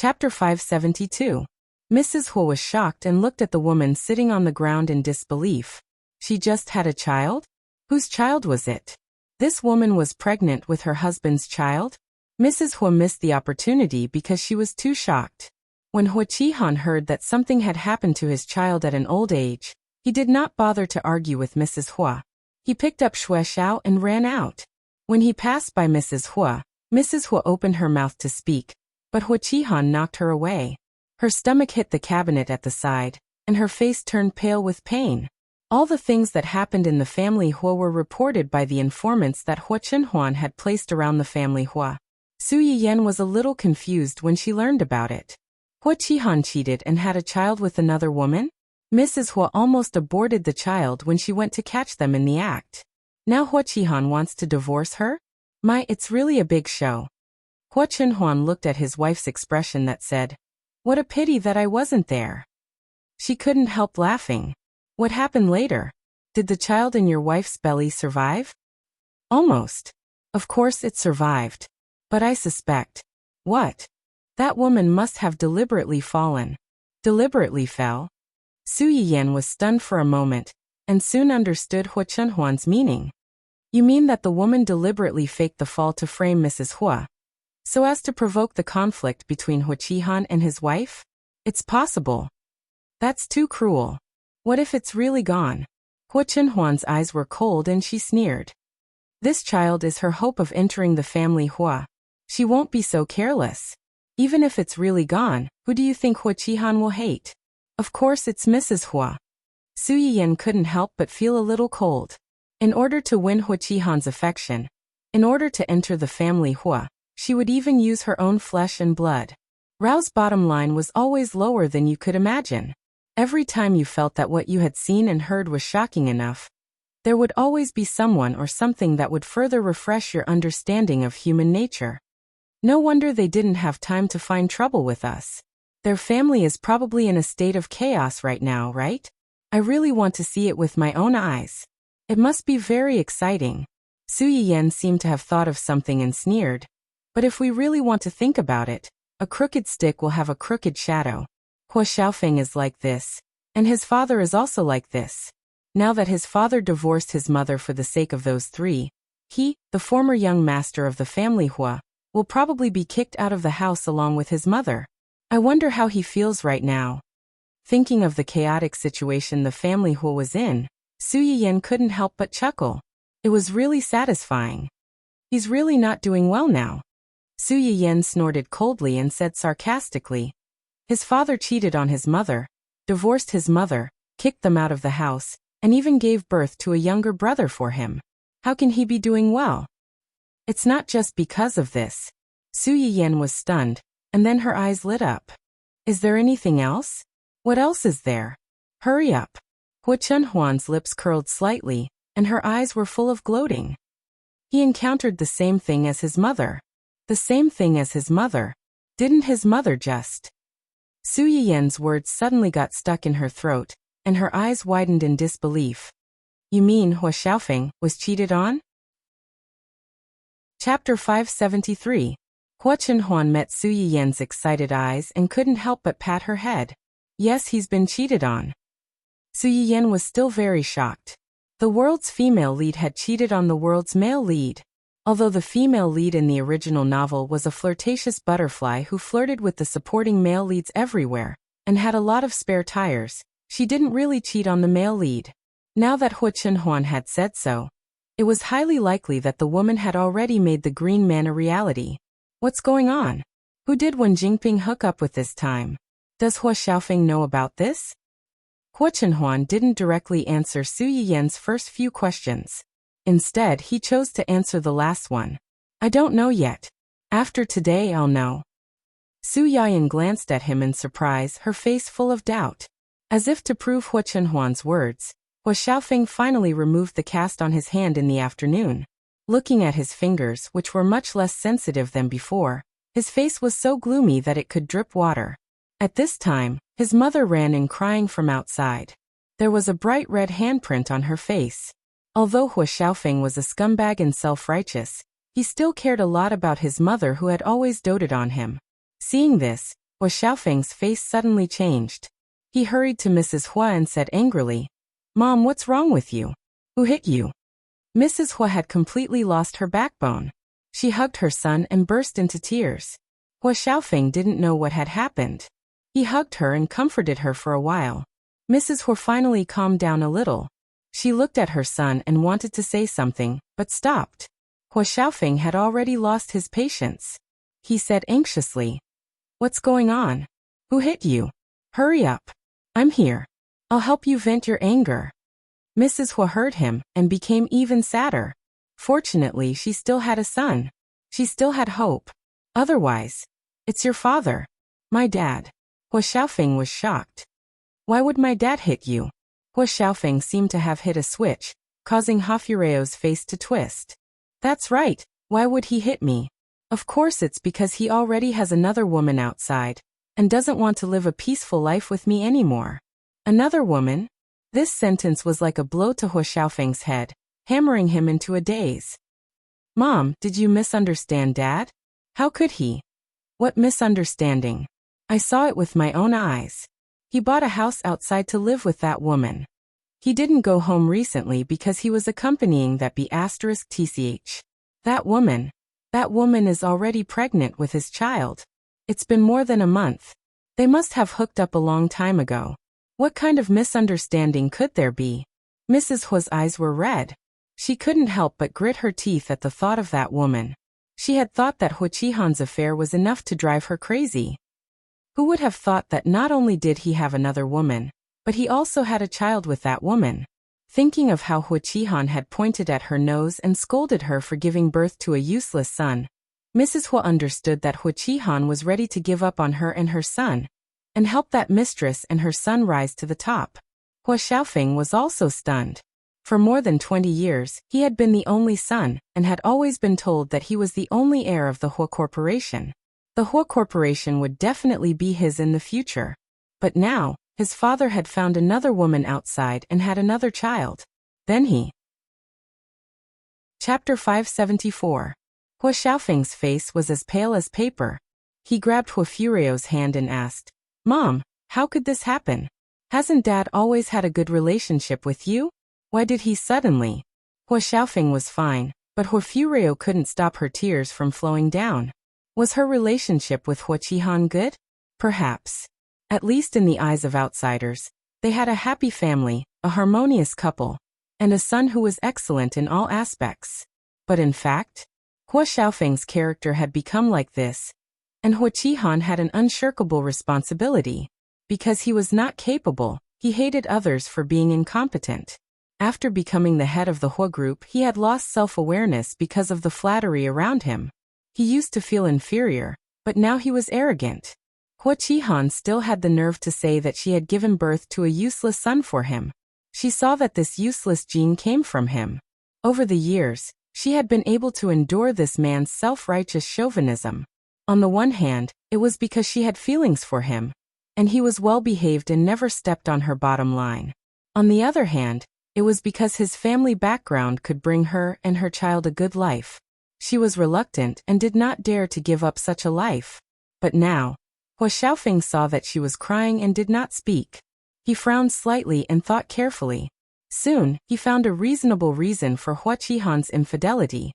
Chapter 572. Mrs. Hua was shocked and looked at the woman sitting on the ground in disbelief. She just had a child? Whose child was it? This woman was pregnant with her husband's child? Mrs. Hua missed the opportunity because she was too shocked. When Hua Qihan heard that something had happened to his child at an old age, he did not bother to argue with Mrs. Hua. He picked up Xue Xiao and ran out. When he passed by Mrs. Hua opened her mouth to speak, but Hua Qihan knocked her away. Her stomach hit the cabinet at the side, and her face turned pale with pain. All the things that happened in the family Hua were reported by the informants that Hua Chenhuan had placed around the family Hua. Su Yiyan was a little confused when she learned about it. Hua Qihan cheated and had a child with another woman? Mrs. Hua almost aborted the child when she went to catch them in the act. Now Hua Qihan wants to divorce her? It's really a big show. Hua Chenhuan looked at his wife's expression that said, "What a pity that I wasn't there." She couldn't help laughing. What happened later? Did the child in your wife's belly survive? Almost. Of course it survived. But I suspect. What? That woman must have deliberately fallen. Deliberately fell? Su Yiyan was stunned for a moment, and soon understood Hua Chenhuan's meaning. You mean that the woman deliberately faked the fall to frame Mrs. Hua, so as to provoke the conflict between Hua Qihan and his wife? It's possible. That's too cruel. What if it's really gone? Hua Chenhuan's eyes were cold and she sneered. This child is her hope of entering the family Hua. She won't be so careless. Even if it's really gone, who do you think Hua Qihan will hate? Of course it's Mrs. Hua. Su Yiyan couldn't help but feel a little cold. In order to win Hua Qihan's affection, in order to enter the family Hua, she would even use her own flesh and blood. Rao's bottom line was always lower than you could imagine. Every time you felt that what you had seen and heard was shocking enough, there would always be someone or something that would further refresh your understanding of human nature. No wonder they didn't have time to find trouble with us. Their family is probably in a state of chaos right now, right? I really want to see it with my own eyes. It must be very exciting. Su Yiyan seemed to have thought of something and sneered. But if we really want to think about it, a crooked stick will have a crooked shadow. Hua Xiaofeng is like this, and his father is also like this. Now that his father divorced his mother for the sake of those three, he, the former young master of the family Hua, will probably be kicked out of the house along with his mother. I wonder how he feels right now. Thinking of the chaotic situation the family Hua was in, Su Yiyan couldn't help but chuckle. It was really satisfying. He's really not doing well now. Su Yiyan snorted coldly and said sarcastically, his father cheated on his mother, divorced his mother, kicked them out of the house, and even gave birth to a younger brother for him. How can he be doing well? It's not just because of this. Su Yiyan was stunned, and then her eyes lit up. Is there anything else? What else is there? Hurry up. Hua Chenhuan's lips curled slightly, and her eyes were full of gloating. He encountered the same thing as his mother. The same thing as his mother. Didn't his mother just... Su Yiyan's words suddenly got stuck in her throat, and her eyes widened in disbelief. You mean Hua Xiaofeng was cheated on? Chapter 573. Hua Chenhuan met Su Yiyan's excited eyes and couldn't help but pat her head. Yes, he's been cheated on. Su Yiyan was still very shocked. The world's female lead had cheated on the world's male lead. Although the female lead in the original novel was a flirtatious butterfly who flirted with the supporting male leads everywhere, and had a lot of spare tires, she didn't really cheat on the male lead. Now that Hua Chenhuan had said so, it was highly likely that the woman had already made the green man a reality. What's going on? Who did Wen Jingping hook up with this time? Does Hua Xiaofeng know about this? Hua Chenhuan didn't directly answer Su Yiyan's first few questions. Instead, he chose to answer the last one. I don't know yet. After today I'll know. Su Yiyan glanced at him in surprise, her face full of doubt. As if to prove Hua Chenhuan's words, Hua Xiaofeng finally removed the cast on his hand in the afternoon. Looking at his fingers, which were much less sensitive than before, his face was so gloomy that it could drip water. At this time, his mother ran in crying from outside. There was a bright red handprint on her face. Although Hua Xiaofeng was a scumbag and self-righteous, he still cared a lot about his mother who had always doted on him. Seeing this, Hua Xiaofeng's face suddenly changed. He hurried to Mrs. Hua and said angrily, "Mom, what's wrong with you? Who hit you?" Mrs. Hua had completely lost her backbone. She hugged her son and burst into tears. Hua Xiaofeng didn't know what had happened. He hugged her and comforted her for a while. Mrs. Hua finally calmed down a little. She looked at her son and wanted to say something, but stopped. Hua Xiaofeng had already lost his patience. He said anxiously, "What's going on? Who hit you? Hurry up. I'm here. I'll help you vent your anger." Mrs. Hua heard him and became even sadder. Fortunately, she still had a son. She still had hope. Otherwise, "It's your father. My dad." Hua Xiaofeng was shocked. "Why would my dad hit you?" Hua Xiaofeng seemed to have hit a switch, causing Hafureo's face to twist. "That's right, why would he hit me? Of course it's because he already has another woman outside, and doesn't want to live a peaceful life with me anymore." Another woman? This sentence was like a blow to Hua Xiaofeng's head, hammering him into a daze. "Mom, did you misunderstand Dad? How could he?" "What misunderstanding? I saw it with my own eyes. He bought a house outside to live with that woman. He didn't go home recently because he was accompanying that B*TCH. That woman is already pregnant with his child. It's been more than a month. They must have hooked up a long time ago. What kind of misunderstanding could there be?" Mrs. Hua's eyes were red. She couldn't help but grit her teeth at the thought of that woman. She had thought that Hua Qihan's affair was enough to drive her crazy. Who would have thought that not only did he have another woman, but he also had a child with that woman? Thinking of how Hua Qihan had pointed at her nose and scolded her for giving birth to a useless son, Mrs. Hua understood that Hua Qihan was ready to give up on her and her son, and help that mistress and her son rise to the top. Hua Xiaofeng was also stunned. For more than 20 years, he had been the only son, and had always been told that he was the only heir of the Hua Corporation. The Hua Corporation would definitely be his in the future. But now, his father had found another woman outside and had another child. Then he... Chapter 574. Hua Xiaofeng's face was as pale as paper. He grabbed Hua Fureo's hand and asked, "Mom, how could this happen? Hasn't Dad always had a good relationship with you? Why did he suddenly?" Hua Xiaofeng was fine, but Hua Fureo couldn't stop her tears from flowing down. Was her relationship with Hua Qihan good? Perhaps. At least in the eyes of outsiders, they had a happy family, a harmonious couple, and a son who was excellent in all aspects. But in fact, Hua Xiaofeng's character had become like this, and Hua Qihan had an unshirkable responsibility. Because he was not capable, he hated others for being incompetent. After becoming the head of the Hua group, he had lost self-awareness because of the flattery around him. He used to feel inferior, but now he was arrogant. Hua Qihan still had the nerve to say that she had given birth to a useless son for him. She saw that this useless gene came from him. Over the years, she had been able to endure this man's self-righteous chauvinism. On the one hand, it was because she had feelings for him, and he was well-behaved and never stepped on her bottom line. On the other hand, it was because his family background could bring her and her child a good life. She was reluctant and did not dare to give up such a life. But now, Hua Xiaofeng saw that she was crying and did not speak. He frowned slightly and thought carefully. Soon, he found a reasonable reason for Hua Qihan's infidelity.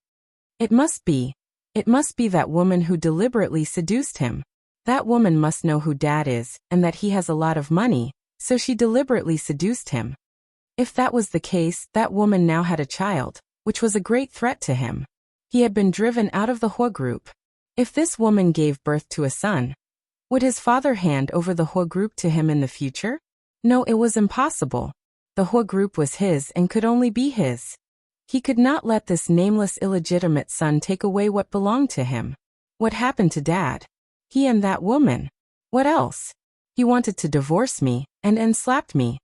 It must be that woman who deliberately seduced him. That woman must know who Dad is, and that he has a lot of money, so she deliberately seduced him. If that was the case, that woman now had a child, which was a great threat to him. He had been driven out of the Hua group. If this woman gave birth to a son, would his father hand over the Hua group to him in the future? No, it was impossible. The Hua group was his and could only be his. He could not let this nameless illegitimate son take away what belonged to him. What happened to Dad? He and that woman. What else? He wanted to divorce me, and slapped me.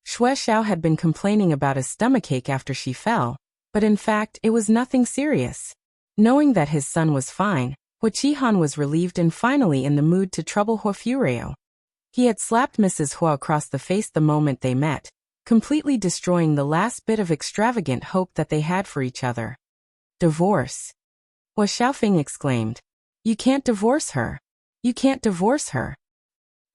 Xue Xiao had been complaining about a stomachache after she fell, but in fact it was nothing serious. Knowing that his son was fine, Hua Qihan was relieved and finally in the mood to trouble Hua Fureo. He had slapped Mrs. Hua across the face the moment they met, completely destroying the last bit of extravagant hope that they had for each other. Divorce. Hua Xiaofeng exclaimed. You can't divorce her. You can't divorce her.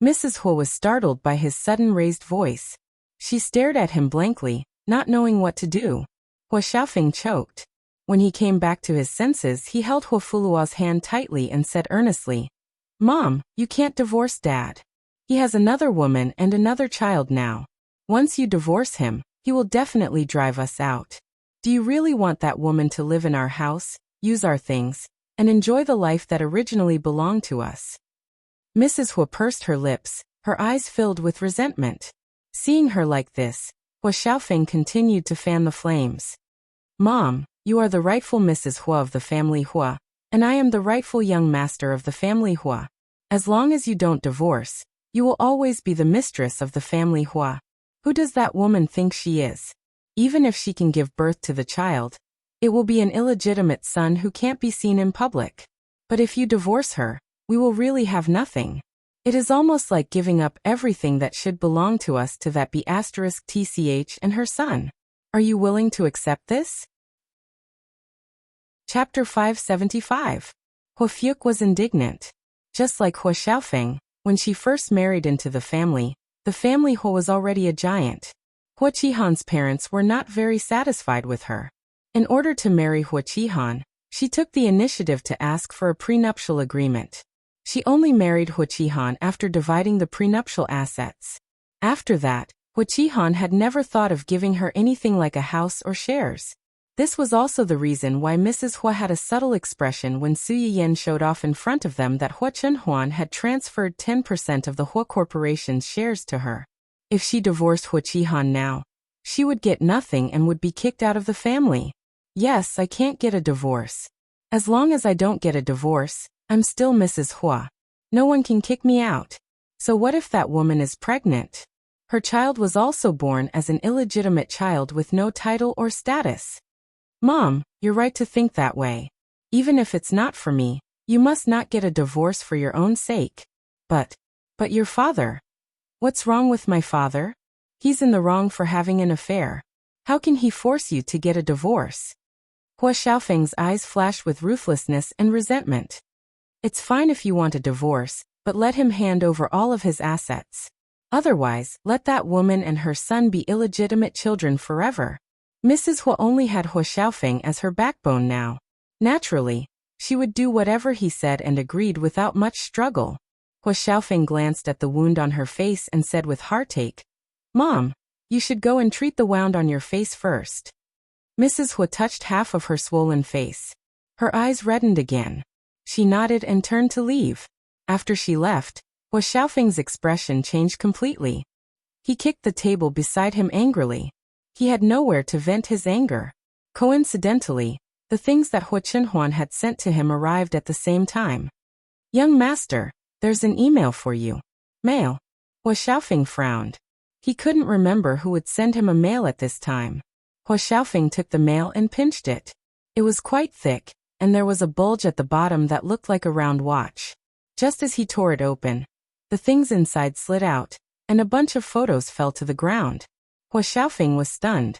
Mrs. Hua was startled by his sudden raised voice. She stared at him blankly, not knowing what to do. Hua Xiaofeng choked. When he came back to his senses, he held Hua Fuluo's hand tightly and said earnestly, "Mom, you can't divorce Dad. He has another woman and another child now. Once you divorce him, he will definitely drive us out. Do you really want that woman to live in our house, use our things, and enjoy the life that originally belonged to us?" Mrs. Hua pursed her lips, her eyes filled with resentment. Seeing her like this, Hua Xiaofeng continued to fan the flames. "Mom, you are the rightful Mrs. Hua of the family Hua, and I am the rightful young master of the family Hua. As long as you don't divorce, you will always be the mistress of the family Hua. Who does that woman think she is? Even if she can give birth to the child, it will be an illegitimate son who can't be seen in public. But if you divorce her, we will really have nothing. It is almost like giving up everything that should belong to us to that B*TCH and her son. Are you willing to accept this?" Chapter 575. Hua Fuke was indignant. Just like Hua Xiaofeng, when she first married into the family Hua was already a giant. Hua Qihan's parents were not very satisfied with her. In order to marry Hua Qihan, she took the initiative to ask for a prenuptial agreement. She only married Hua Qihan after dividing the prenuptial assets. After that, Hua Qihan had never thought of giving her anything like a house or shares. This was also the reason why Mrs. Hua had a subtle expression when Su Yiyan showed off in front of them that Hua Chenhuan had transferred 10% of the Hua Corporation's shares to her. If she divorced Hua Qihan now, she would get nothing and would be kicked out of the family. Yes, I can't get a divorce. As long as I don't get a divorce, I'm still Mrs. Hua. No one can kick me out. So what if that woman is pregnant? Her child was also born as an illegitimate child with no title or status. Mom, you're right to think that way. Even if it's not for me, you must not get a divorce for your own sake. But your father. What's wrong with my father? He's in the wrong for having an affair. How can he force you to get a divorce? Hua Xiaofeng's eyes flashed with ruthlessness and resentment. It's fine if you want a divorce, but let him hand over all of his assets. Otherwise, let that woman and her son be illegitimate children forever. Mrs. Hua only had Hua Xiaofeng as her backbone now. Naturally, she would do whatever he said and agreed without much struggle. Hua Xiaofeng glanced at the wound on her face and said with heartache, "Mom, you should go and treat the wound on your face first." Mrs. Hua touched half of her swollen face. Her eyes reddened again. She nodded and turned to leave. After she left, Hua Xiaofeng's expression changed completely. He kicked the table beside him angrily. He had nowhere to vent his anger. Coincidentally, the things that Hua Chenhuan had sent to him arrived at the same time. "Young master, there's an email for you." "Mail?" Hua Xiaofeng frowned. He couldn't remember who would send him a mail at this time. Hua Xiaofeng took the mail and pinched it. It was quite thick, and there was a bulge at the bottom that looked like a round watch. Just as he tore it open, the things inside slid out, and a bunch of photos fell to the ground. Hua Xiaofeng was stunned.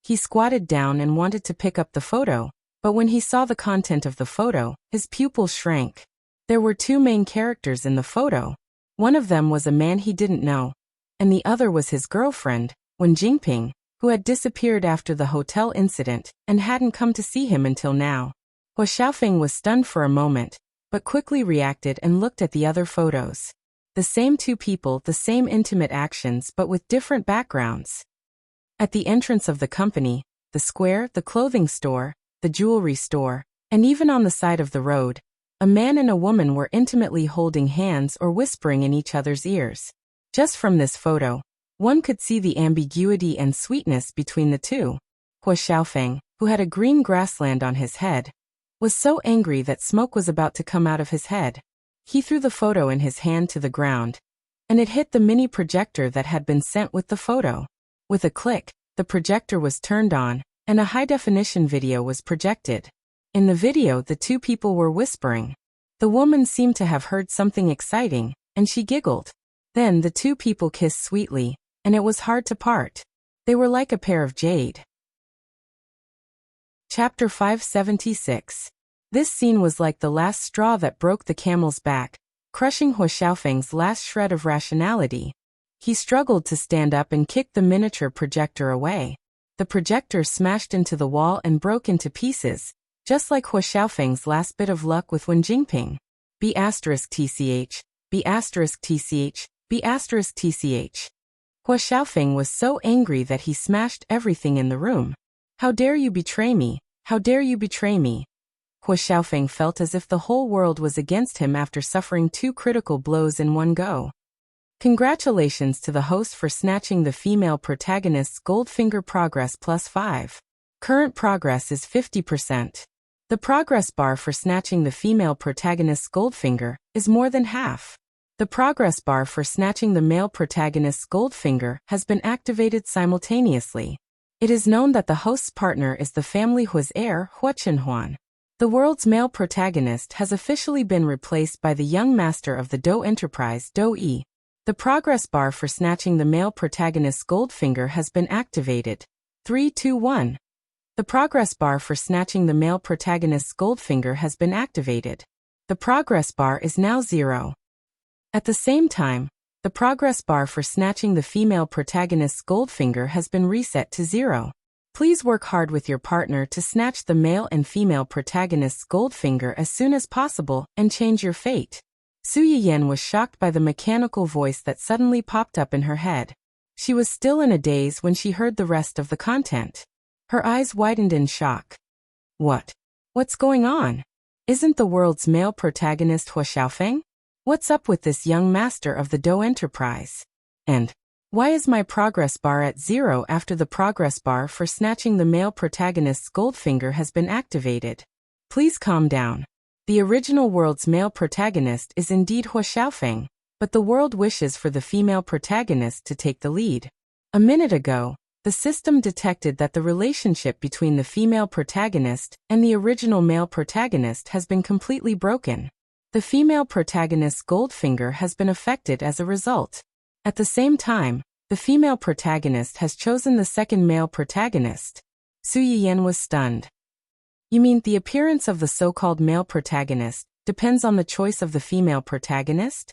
He squatted down and wanted to pick up the photo, but when he saw the content of the photo, his pupils shrank. There were two main characters in the photo. One of them was a man he didn't know, and the other was his girlfriend, Wen Jingping, who had disappeared after the hotel incident and hadn't come to see him until now. Hua Xiaofeng was stunned for a moment, but quickly reacted and looked at the other photos. The same two people, the same intimate actions, but with different backgrounds. At the entrance of the company, the square, the clothing store, the jewelry store, and even on the side of the road, a man and a woman were intimately holding hands or whispering in each other's ears. Just from this photo, one could see the ambiguity and sweetness between the two. Hua Xiaofeng, who had a green grassland on his head, was so angry that smoke was about to come out of his head. He threw the photo in his hand to the ground, and it hit the mini projector that had been sent with the photo. With a click, the projector was turned on, and a high-definition video was projected. In the video, the two people were whispering. The woman seemed to have heard something exciting, and she giggled. Then the two people kissed sweetly, and it was hard to part. They were like a pair of jade. Chapter 576. This scene was like the last straw that broke the camel's back. crushing Hua Xiaofeng's last shred of rationality. He struggled to stand up and kick the miniature projector away. The projector smashed into the wall and broke into pieces, just like Hua Xiaofeng's last bit of luck with Wen Jingping. B*TCH, B*TCH, B*TCH. Hua Xiaofeng was so angry that he smashed everything in the room. How dare you betray me? How dare you betray me? Hua Xiaofeng felt as if the whole world was against him after suffering 2 critical blows in one go. Congratulations to the host for snatching the female protagonist's Goldfinger progress +5. Current progress is 50%. The progress bar for snatching the female protagonist's Goldfinger is more than half. The progress bar for snatching the male protagonist's Goldfinger has been activated simultaneously. It is known that the host's partner is the family Hua's heir, Hua Chenhuan. The world's male protagonist has officially been replaced by the young master of the Dou Enterprise, Dou Yi. The progress bar for snatching the male protagonist's Goldfinger has been activated. 3, 2, 1. The progress bar for snatching the male protagonist's Goldfinger has been activated. The progress bar is now 0. At the same time, the progress bar for snatching the female protagonist's Goldfinger has been reset to 0. Please work hard with your partner to snatch the male and female protagonist's Goldfinger as soon as possible and change your fate. Su Yiyan was shocked by the mechanical voice that suddenly popped up in her head. She was still in a daze when she heard the rest of the content. Her eyes widened in shock. What's going on? Isn't the world's male protagonist Hua Xiaofeng? What's up with this young master of the Dou Enterprise? And why is my progress bar at 0 after the progress bar for snatching the male protagonist's Goldfinger has been activated? Please calm down. The original world's male protagonist is indeed Hua Xiaofeng, but the world wishes for the female protagonist to take the lead. A minute ago, the system detected that the relationship between the female protagonist and the original male protagonist has been completely broken. The female protagonist's Goldfinger has been affected as a result. At the same time, the female protagonist has chosen the second male protagonist. Su Yiyan was stunned. You mean the appearance of the so-called male protagonist depends on the choice of the female protagonist?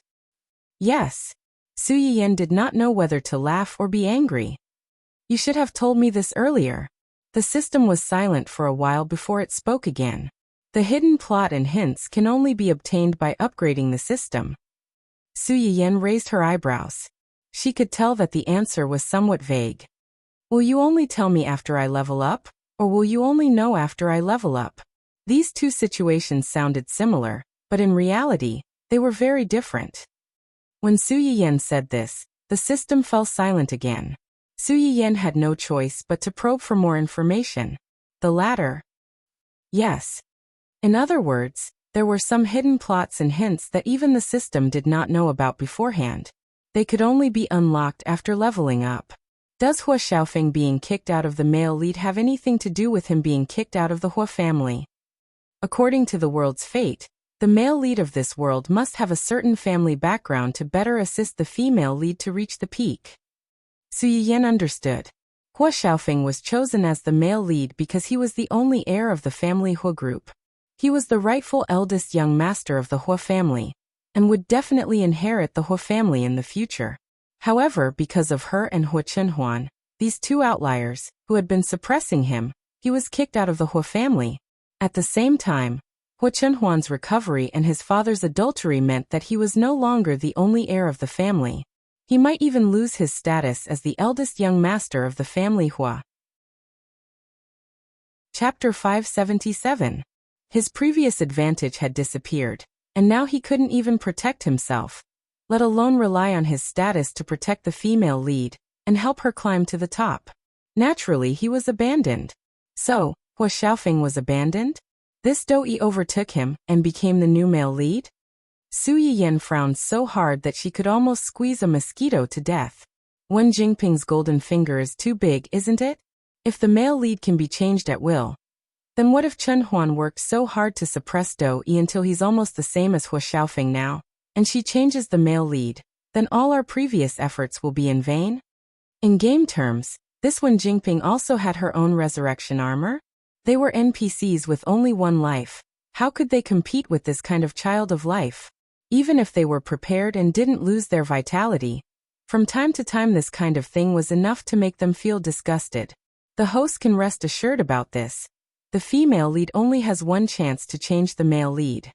Yes. Su Yiyan did not know whether to laugh or be angry. You should have told me this earlier. The system was silent for a while before it spoke again. The hidden plot and hints can only be obtained by upgrading the system. Su Yiyan raised her eyebrows. She could tell that the answer was somewhat vague. Will you only tell me after I level up? Or will you only know after I level up? These two situations sounded similar, but in reality, they were very different. When Su Yiyan said this, the system fell silent again. Su Yiyan had no choice but to probe for more information. The latter. Yes. In other words, there were some hidden plots and hints that even the system did not know about beforehand. They could only be unlocked after leveling up. Does Hua Xiaofeng being kicked out of the male lead have anything to do with him being kicked out of the Hua family? According to the world's fate, the male lead of this world must have a certain family background to better assist the female lead to reach the peak. Su Yiyan understood. Hua Xiaofeng was chosen as the male lead because he was the only heir of the family Hua group. He was the rightful eldest young master of the Hua family, and would definitely inherit the Hua family in the future. However, because of her and Hua Chenhuan, these two outliers, who had been suppressing him, he was kicked out of the Hua family. At the same time, Hua Chenhuan's recovery and his father's adultery meant that he was no longer the only heir of the family. He might even lose his status as the eldest young master of the family Hua. Chapter 577. His previous advantage had disappeared, and now he couldn't even protect himself, let alone rely on his status to protect the female lead and help her climb to the top. Naturally, he was abandoned. So, Hua Xiaofeng was abandoned? This Dou Yi overtook him and became the new male lead? Su Yiyan frowned so hard that she could almost squeeze a mosquito to death. Wen Jingping's golden finger is too big, isn't it? If the male lead can be changed at will, then what if Chen Huan worked so hard to suppress Dou Yi until he's almost the same as Hua Xiaofeng now, and she changes the male lead, then all our previous efforts will be in vain? In game terms, this Wen Jingping also had her own resurrection armor? They were NPCs with only one life. How could they compete with this kind of child of life? even if they were prepared and didn't lose their vitality. From time to time this kind of thing was enough to make them feel disgusted. The host can rest assured about this. The female lead only has one chance to change the male lead.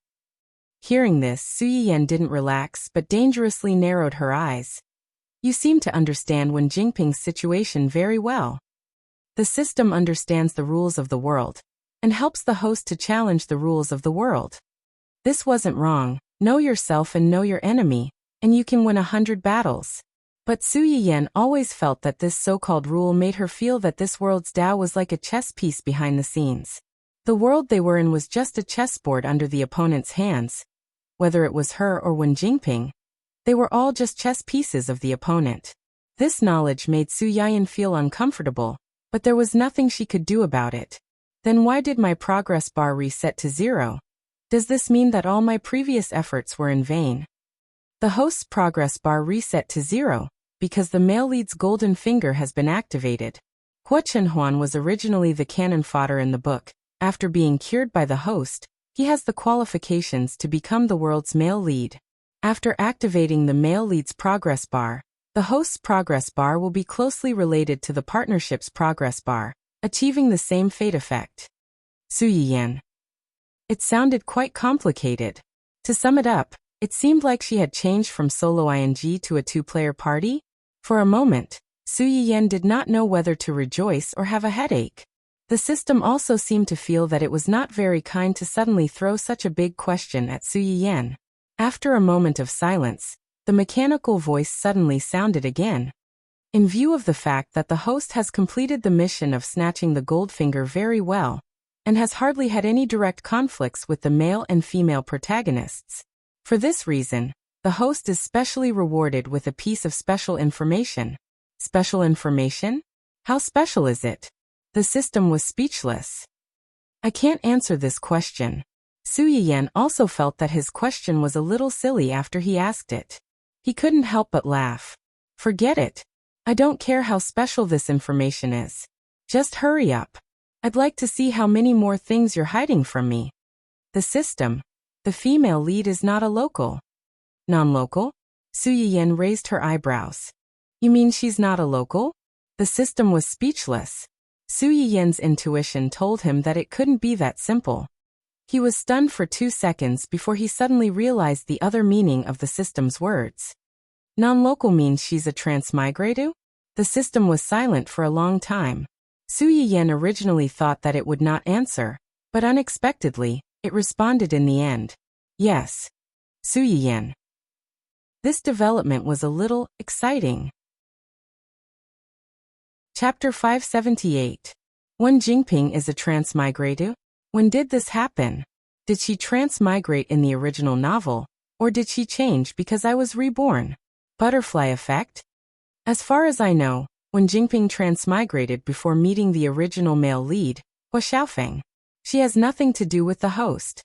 Hearing this, Su Yiyan didn't relax but dangerously narrowed her eyes. You seem to understand Wen Jingping's situation very well. The system understands the rules of the world and helps the host to challenge the rules of the world. This wasn't wrong. Know yourself and know your enemy, and you can win 100 battles. But Su Yiyan always felt that this so-called rule made her feel that this world's Tao was like a chess piece behind the scenes. The world they were in was just a chessboard under the opponent's hands. Whether it was her or Wen Jingping, they were all just chess pieces of the opponent. This knowledge made Su Yiyan feel uncomfortable, but there was nothing she could do about it. Then why did my progress bar reset to 0? Does this mean that all my previous efforts were in vain? The host's progress bar reset to 0 because the male lead's golden finger has been activated. Hua Chenhuan was originally the cannon fodder in the book. After being cured by the host, he has the qualifications to become the world's male lead. After activating the male lead's progress bar, the host's progress bar will be closely related to the partnership's progress bar, achieving the same fate effect. Su Yiyan. It sounded quite complicated. To sum it up, it seemed like she had changed from solo ing to a two-player party. For a moment, Su Yiyan did not know whether to rejoice or have a headache. The system also seemed to feel that it was not very kind to suddenly throw such a big question at Su Yiyan. After a moment of silence, the mechanical voice suddenly sounded again. In view of the fact that the host has completed the mission of snatching the Goldfinger very well, and has hardly had any direct conflicts with the male and female protagonists. For this reason, the host is specially rewarded with a piece of special information. Special information? How special is it? The system was speechless. I can't answer this question. Su Yiyan also felt that his question was a little silly after he asked it. He couldn't help but laugh. Forget it. I don't care how special this information is. Just hurry up. I'd like to see how many more things you're hiding from me. The system. The female lead is not a local. Non-local? Su Yiyan raised her eyebrows. You mean she's not a local? The system was speechless. Su Yiyan's intuition told him that it couldn't be that simple. He was stunned for 2 seconds before he suddenly realized the other meaning of the system's words. Non-local means she's a transmigrator? The system was silent for a long time. Su Yiyan originally thought that it would not answer, but unexpectedly, it responded in the end. Yes. Su Yiyan. This development was a little exciting. Chapter 578. Wen Jingping is a transmigrator? When did this happen? Did she transmigrate in the original novel, or did she change because I was reborn? Butterfly effect? As far as I know, Wen Jingping transmigrated before meeting the original male lead, Hua Xiaofeng. She has nothing to do with the host.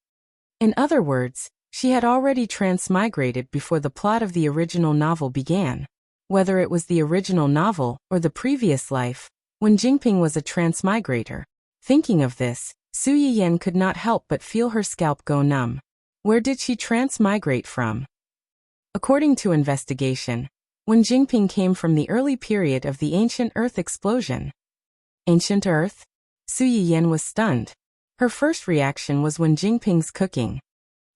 In other words, she had already transmigrated before the plot of the original novel began. Whether it was the original novel or the previous life, Wen Jingping was a transmigrator. Thinking of this, Su Yiyan could not help but feel her scalp go numb. Where did she transmigrate from? According to investigation, Wen Jingping came from the early period of the ancient Earth explosion. Ancient Earth? Su Yiyan was stunned. Her first reaction was Wen Jingping's cooking.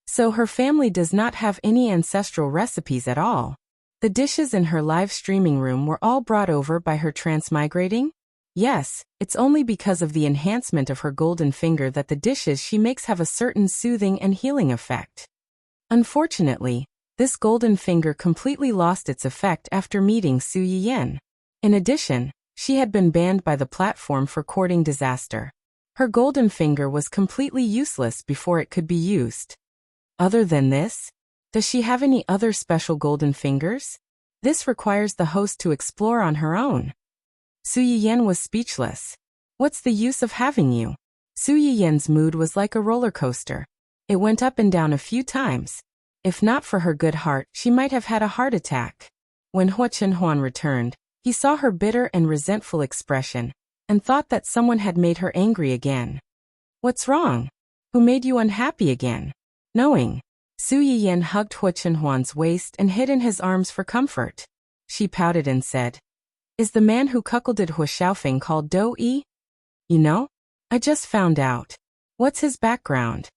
So her family does not have any ancestral recipes at all. The dishes in her live streaming room were all brought over by her transmigrating? Yes, it's only because of the enhancement of her golden finger that the dishes she makes have a certain soothing and healing effect. Unfortunately, this golden finger completely lost its effect after meeting Su Yiyan. In addition, she had been banned by the platform for courting disaster. Her golden finger was completely useless before it could be used. Other than this, does she have any other special golden fingers? This requires the host to explore on her own. Su Yiyan was speechless. What's the use of having you? Su Yiyan's mood was like a roller coaster. It went up and down a few times. If not for her good heart, she might have had a heart attack. When Hua Chenhuan returned, he saw her bitter and resentful expression, and thought that someone had made her angry again. What's wrong? Who made you unhappy again? Knowing. Su Yiyan hugged Hua Chenhuan's waist and hid in his arms for comfort. She pouted and said, "Is the man who cuckolded Hua Xiaofeng called Dou Yi? You know? I just found out. What's his background?"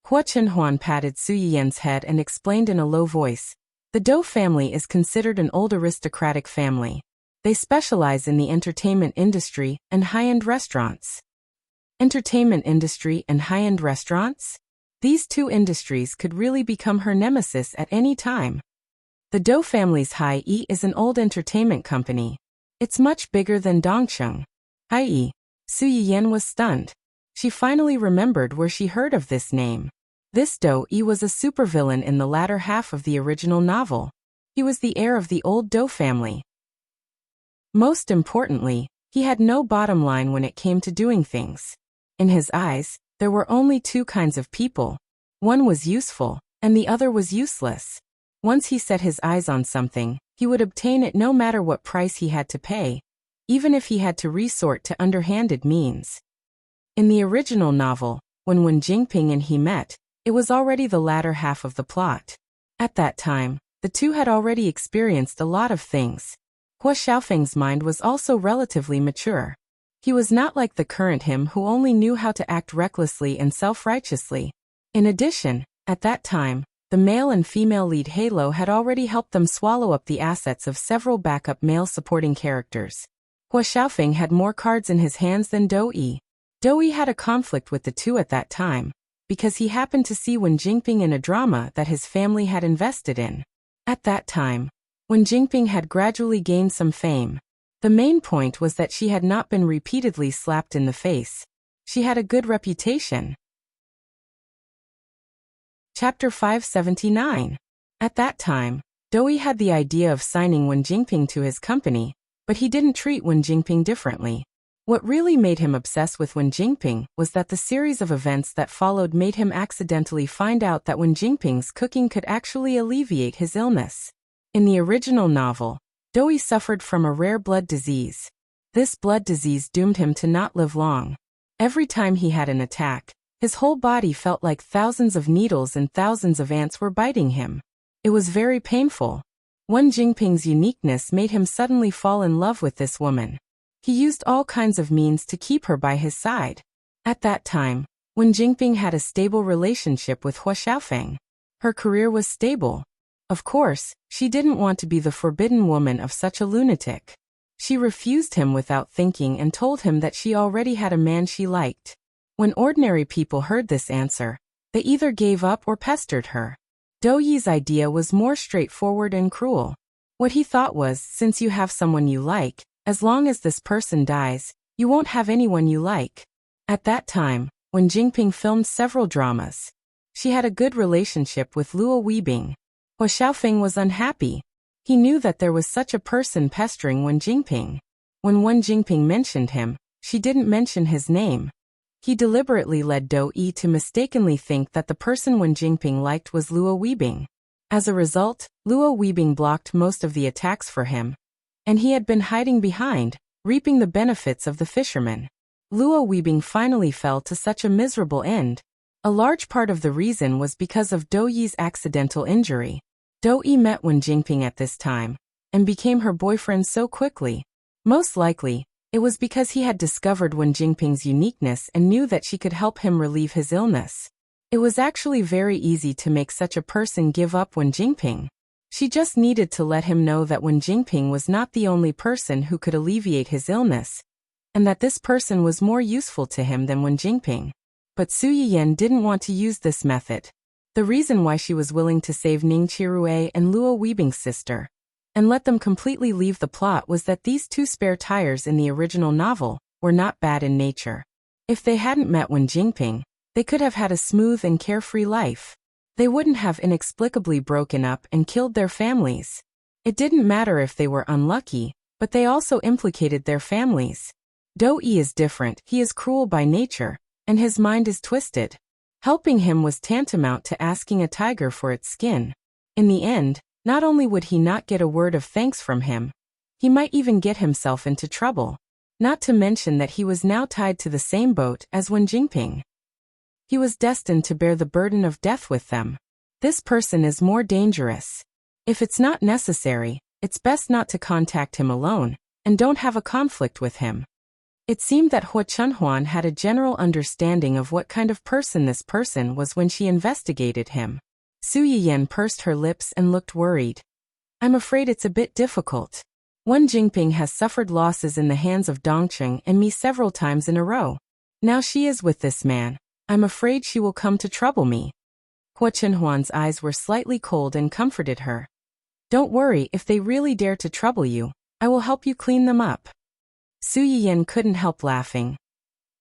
Hua Chenhuan patted Su Yiyan's head and explained in a low voice, "The Dou family is considered an old aristocratic family. They specialize in the entertainment industry and high-end restaurants." Entertainment industry and high-end restaurants? These two industries could really become her nemesis at any time. The Dou family's Hai-Yi is an old entertainment company. It's much bigger than Dongsheng. Hai-Yi. Su Yiyan was stunned. She finally remembered where she heard of this name. This Dou Yi was a supervillain in the latter half of the original novel. He was the heir of the old Dou family. Most importantly, he had no bottom line when it came to doing things. In his eyes, there were only two kinds of people. One was useful, and the other was useless. Once he set his eyes on something, he would obtain it no matter what price he had to pay, even if he had to resort to underhanded means. In the original novel, when Wen Jingping and he met, it was already the latter half of the plot. At that time, the two had already experienced a lot of things. Hua Xiaofeng's mind was also relatively mature. He was not like the current him who only knew how to act recklessly and self-righteously. In addition, at that time, the male and female lead Halo had already helped them swallow up the assets of several backup male supporting characters. Hua Xiaofeng had more cards in his hands than Dou Yi. Dou Yi had a conflict with the two at that time, because he happened to see Wen Jingping in a drama that his family had invested in. At that time, Wen Jingping had gradually gained some fame. The main point was that she had not been repeatedly slapped in the face. She had a good reputation. Chapter 579. At that time, Dou Yi had the idea of signing Wen Jingping to his company, but he didn't treat Wen Jingping differently. What really made him obsess with Wen Jingping was that the series of events that followed made him accidentally find out that Wen Jingping's cooking could actually alleviate his illness. In the original novel, Dou Yi suffered from a rare blood disease. This blood disease doomed him to not live long. Every time he had an attack, his whole body felt like thousands of needles and thousands of ants were biting him. It was very painful. Wen Jingping's uniqueness made him suddenly fall in love with this woman. He used all kinds of means to keep her by his side. At that time, Wen Jingping had a stable relationship with Hua Xiaofeng. Her career was stable. Of course, she didn't want to be the forbidden woman of such a lunatic. She refused him without thinking and told him that she already had a man she liked. When ordinary people heard this answer, they either gave up or pestered her. Dou Yi's idea was more straightforward and cruel. What he thought was, since you have someone you like, as long as this person dies, you won't have anyone you like. At that time, when Jingping filmed several dramas, she had a good relationship with Luo Weibing. Hua Xiaofeng was unhappy. He knew that there was such a person pestering Wen Jingping. When Wen Jingping mentioned him, she didn't mention his name. He deliberately led Dou Yi to mistakenly think that the person Wen Jingping liked was Luo Weibing. As a result, Luo Weibing blocked most of the attacks for him, and he had been hiding behind, reaping the benefits of the fisherman. Luo Weibing finally fell to such a miserable end. A large part of the reason was because of Dou Yi's accidental injury. Dou Yi met Wen Jingping at this time, and became her boyfriend so quickly. Most likely, it was because he had discovered Wen Jingping's uniqueness and knew that she could help him relieve his illness. It was actually very easy to make such a person give up Wen Jingping. She just needed to let him know that Wen Jingping was not the only person who could alleviate his illness, and that this person was more useful to him than Wen Jingping. But Su Yiyan didn't want to use this method. The reason why she was willing to save Ning Qirue and Luo Weibing's sister, and let them completely leave the plot, was that these two spare tires in the original novel were not bad in nature. If they hadn't met Wen Jingping, they could have had a smooth and carefree life. They wouldn't have inexplicably broken up and killed their families. It didn't matter if they were unlucky, but they also implicated their families. Dou Yi is different. He is cruel by nature, and his mind is twisted. Helping him was tantamount to asking a tiger for its skin. In the end, not only would he not get a word of thanks from him, he might even get himself into trouble. Not to mention that he was now tied to the same boat as Wen Jingping. He was destined to bear the burden of death with them. This person is more dangerous. If it's not necessary, it's best not to contact him alone, and don't have a conflict with him. It seemed that Hua Chunhuan had a general understanding of what kind of person this person was when she investigated him. Su Yiyan pursed her lips and looked worried. I'm afraid it's a bit difficult. Wen Jingping has suffered losses in the hands of Dongcheng and me several times in a row. Now she is with this man. I'm afraid she will come to trouble me. Hua Chunhuan's eyes were slightly cold and comforted her. Don't worry, if they really dare to trouble you, I will help you clean them up. Su Yiyan couldn't help laughing.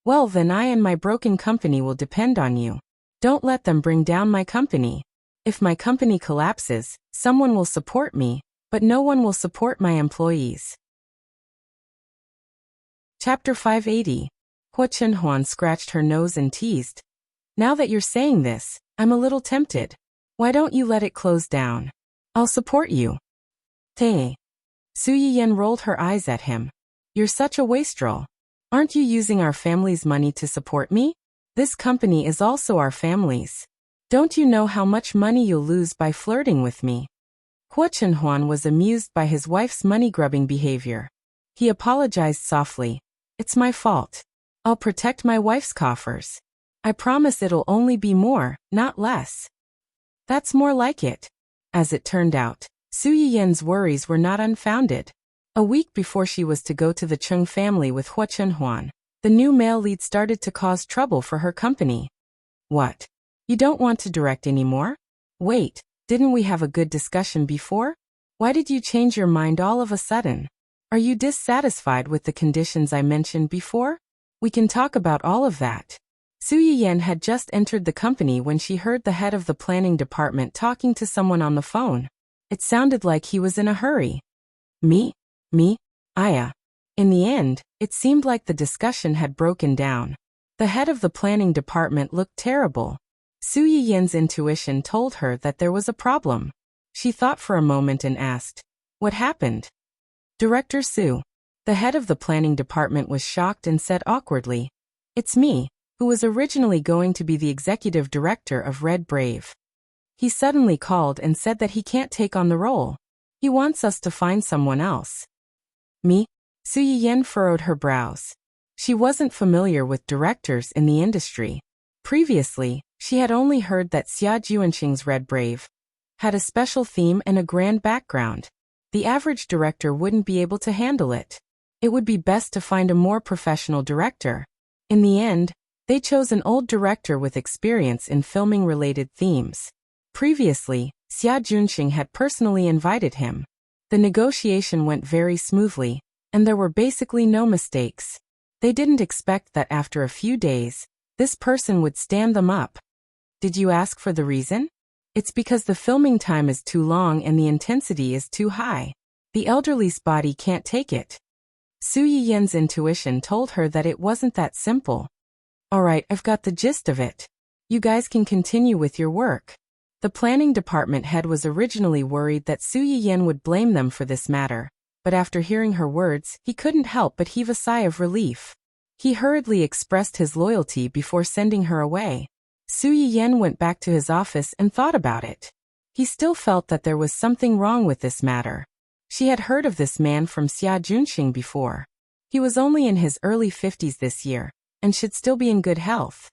Well, then I and my broken company will depend on you. Don't let them bring down my company. If my company collapses, someone will support me, but no one will support my employees. Chapter 580. Hua Chunhuan scratched her nose and teased. Now that you're saying this, I'm a little tempted. Why don't you let it close down? I'll support you. Tay. Su Yiyan rolled her eyes at him. You're such a wastrel. Aren't you using our family's money to support me? This company is also our family's. Don't you know how much money you'll lose by flirting with me? Hua Chunhuan was amused by his wife's money-grubbing behavior. He apologized softly. It's my fault. I'll protect my wife's coffers. I promise it'll only be more, not less. That's more like it. As it turned out, Su Yiyan's worries were not unfounded. A week before she was to go to the Chung family with Hua Chunhuan, the new male lead started to cause trouble for her company. What? You don't want to direct anymore? Wait, didn't we have a good discussion before? Why did you change your mind all of a sudden? Are you dissatisfied with the conditions I mentioned before? We can talk about all of that. Su Yiyan had just entered the company when she heard the head of the planning department talking to someone on the phone. It sounded like he was in a hurry. Me? Aya. In the end, it seemed like the discussion had broken down. The head of the planning department looked terrible. Su Yiyan's intuition told her that there was a problem. She thought for a moment and asked, what happened? Director Su. The head of the planning department was shocked and said awkwardly, it's me, who was originally going to be the executive director of Red Brave. He suddenly called and said that he can't take on the role. He wants us to find someone else. Me? Su Yiyan furrowed her brows. She wasn't familiar with directors in the industry. Previously, she had only heard that Xia Juanqing's Red Brave had a special theme and a grand background. The average director wouldn't be able to handle it. It would be best to find a more professional director. In the end, they chose an old director with experience in filming related themes. Previously, Xia Juanqing had personally invited him. The negotiation went very smoothly, and there were basically no mistakes. They didn't expect that after a few days, this person would stand them up. Did you ask for the reason? It's because the filming time is too long and the intensity is too high. The elderly's body can't take it. Su Yiyan's intuition told her that it wasn't that simple. Alright, I've got the gist of it. You guys can continue with your work. The planning department head was originally worried that Su Yiyan would blame them for this matter, but after hearing her words, he couldn't help but heave a sigh of relief. He hurriedly expressed his loyalty before sending her away. Su Yiyan went back to his office and thought about it. He still felt that there was something wrong with this matter. She had heard of this man from Xia Juanqing before. He was only in his early 50s this year, and should still be in good health.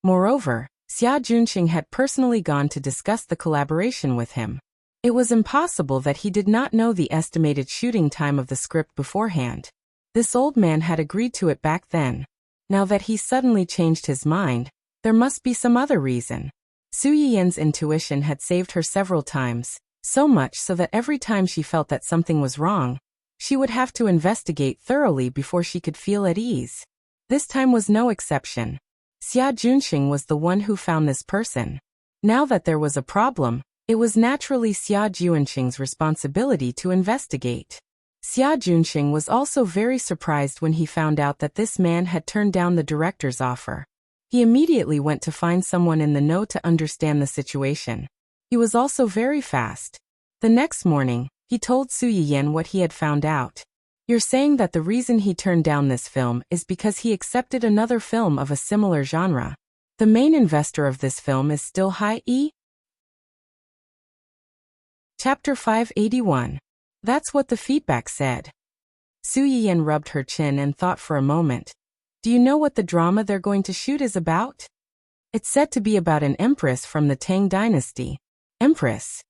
Moreover, Xia Juanqing had personally gone to discuss the collaboration with him. It was impossible that he did not know the estimated shooting time of the script beforehand. This old man had agreed to it back then. Now that he suddenly changed his mind, there must be some other reason. Su Yiyan's intuition had saved her several times, so much so that every time she felt that something was wrong, she would have to investigate thoroughly before she could feel at ease. This time was no exception. Xia Juanqing was the one who found this person. Now that there was a problem, it was naturally Xia Juanqing's responsibility to investigate. Xia Juanqing was also very surprised when he found out that this man had turned down the director's offer. He immediately went to find someone in the know to understand the situation. He was also very fast. The next morning, he told Su Yiyan what he had found out. You're saying that the reason he turned down this film is because he accepted another film of a similar genre. The main investor of this film is still Hai-E? Chapter 581. That's what the feedback said. Su Yiyan rubbed her chin and thought for a moment. Do you know what the drama they're going to shoot is about? It's said to be about an empress from the Tang dynasty. Empress.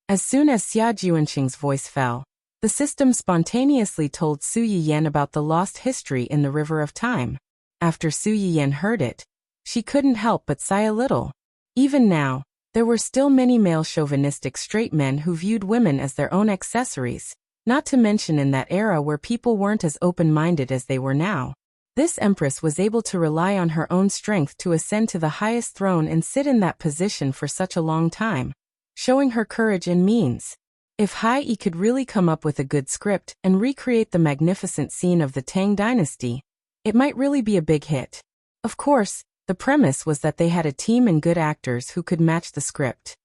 As soon as Xia Juanqing's voice fell, the system spontaneously told Su Yiyan about the lost history in the River of Time. After Su Yiyan heard it, she couldn't help but sigh a little. Even now, there were still many male chauvinistic straight men who viewed women as their own accessories, not to mention in that era where people weren't as open-minded as they were now. This empress was able to rely on her own strength to ascend to the highest throne and sit in that position for such a long time, showing her courage and means. If Hai Yi could really come up with a good script and recreate the magnificent scene of the Tang dynasty, it might really be a big hit. Of course, the premise was that they had a team and good actors who could match the script.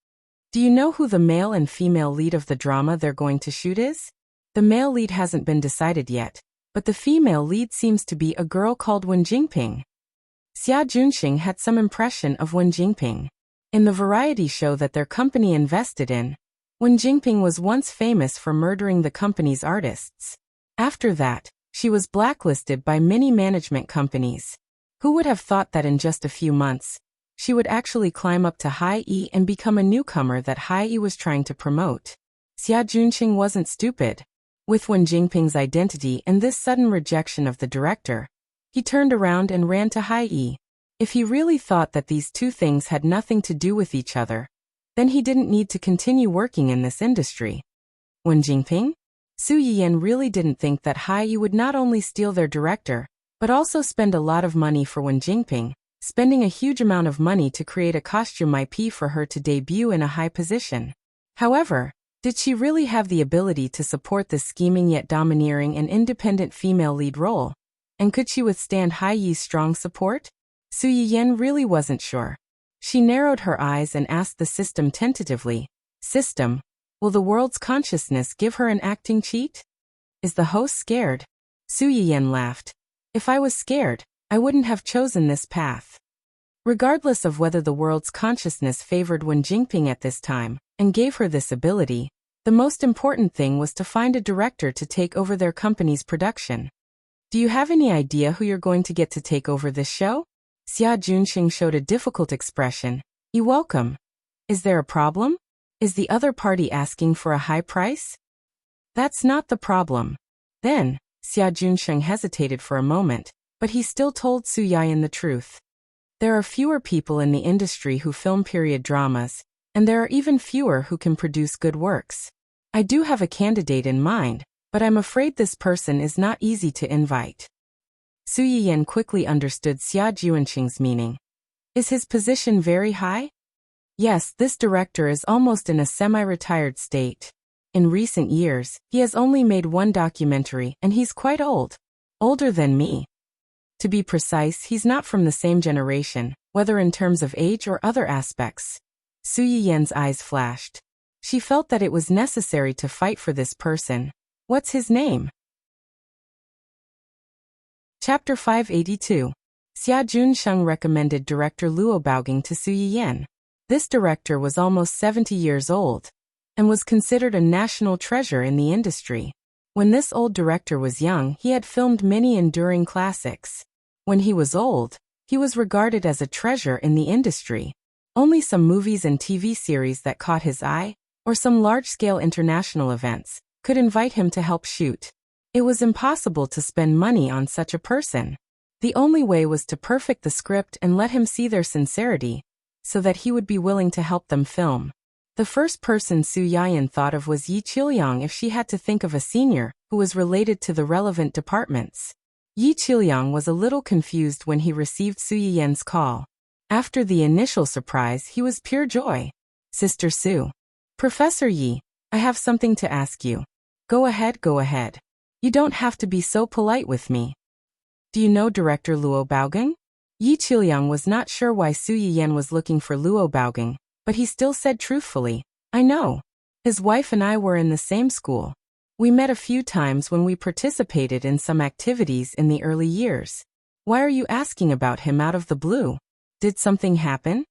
Do you know who the male and female lead of the drama they're going to shoot is? The male lead hasn't been decided yet, but the female lead seems to be a girl called Wen Jingping. Xia Junxing had some impression of Wen Jingping. In the variety show that their company invested in, Wen Jingping was once famous for murdering the company's artists. After that, she was blacklisted by many management companies. Who would have thought that in just a few months, she would actually climb up to Hai Yi and become a newcomer that Hai Yi was trying to promote? Xia Junxing wasn't stupid. With Wen Jingping's identity and this sudden rejection of the director, he turned around and ran to Hai Yi. If he really thought that these two things had nothing to do with each other, then he didn't need to continue working in this industry. Wen Jingping? Su Yiyan really didn't think that Hai Yi would not only steal their director, but also spend a lot of money for Wen Jingping, spending a huge amount of money to create a costume IP for her to debut in a high position. However, did she really have the ability to support this scheming yet domineering and independent female lead role? And could she withstand Hai Yi's strong support? Su Yiyan really wasn't sure. She narrowed her eyes and asked the system tentatively, "System, will the world's consciousness give her an acting cheat?" Is the host scared? Su Yiyan laughed. If I was scared, I wouldn't have chosen this path. Regardless of whether the world's consciousness favored Wen Jingping at this time and gave her this ability, the most important thing was to find a director to take over their company's production. Do you have any idea who you're going to get to take over this show? Xia Junxing showed a difficult expression. You welcome. Is there a problem? Is the other party asking for a high price? That's not the problem. Then, Xia Junxing hesitated for a moment, but he still told Su Yiyan the truth. There are fewer people in the industry who film period dramas, and there are even fewer who can produce good works. I do have a candidate in mind, but I'm afraid this person is not easy to invite. Su Yiyan quickly understood Xia Juanqing's meaning. Is his position very high? Yes, this director is almost in a semi-retired state. In recent years, he has only made one documentary and he's quite old. Older than me. To be precise, he's not from the same generation, whether in terms of age or other aspects. Su Yiyan's eyes flashed. She felt that it was necessary to fight for this person. What's his name? Chapter 582. Xia Junsheng recommended director Luo Baoging to Su Yiyan. This director was almost 70 years old and was considered a national treasure in the industry. When this old director was young, he had filmed many enduring classics. When he was old, he was regarded as a treasure in the industry. Only some movies and TV series that caught his eye, or some large-scale international events, could invite him to help shoot. It was impossible to spend money on such a person. The only way was to perfect the script and let him see their sincerity, so that he would be willing to help them film. The first person Su Yiyan thought of was Yi Qiliang if she had to think of a senior who was related to the relevant departments. Yi Qiliang was a little confused when he received Su Yiyan's call. After the initial surprise, he was pure joy. Sister Su. Professor Yi, I have something to ask you. Go ahead, go ahead. You don't have to be so polite with me. Do you know director Luo Baoging? Yi Qiliang was not sure why Su Yiyan was looking for Luo Baoging, but he still said truthfully, I know. His wife and I were in the same school. We met a few times when we participated in some activities in the early years. Why are you asking about him out of the blue? Did something happen?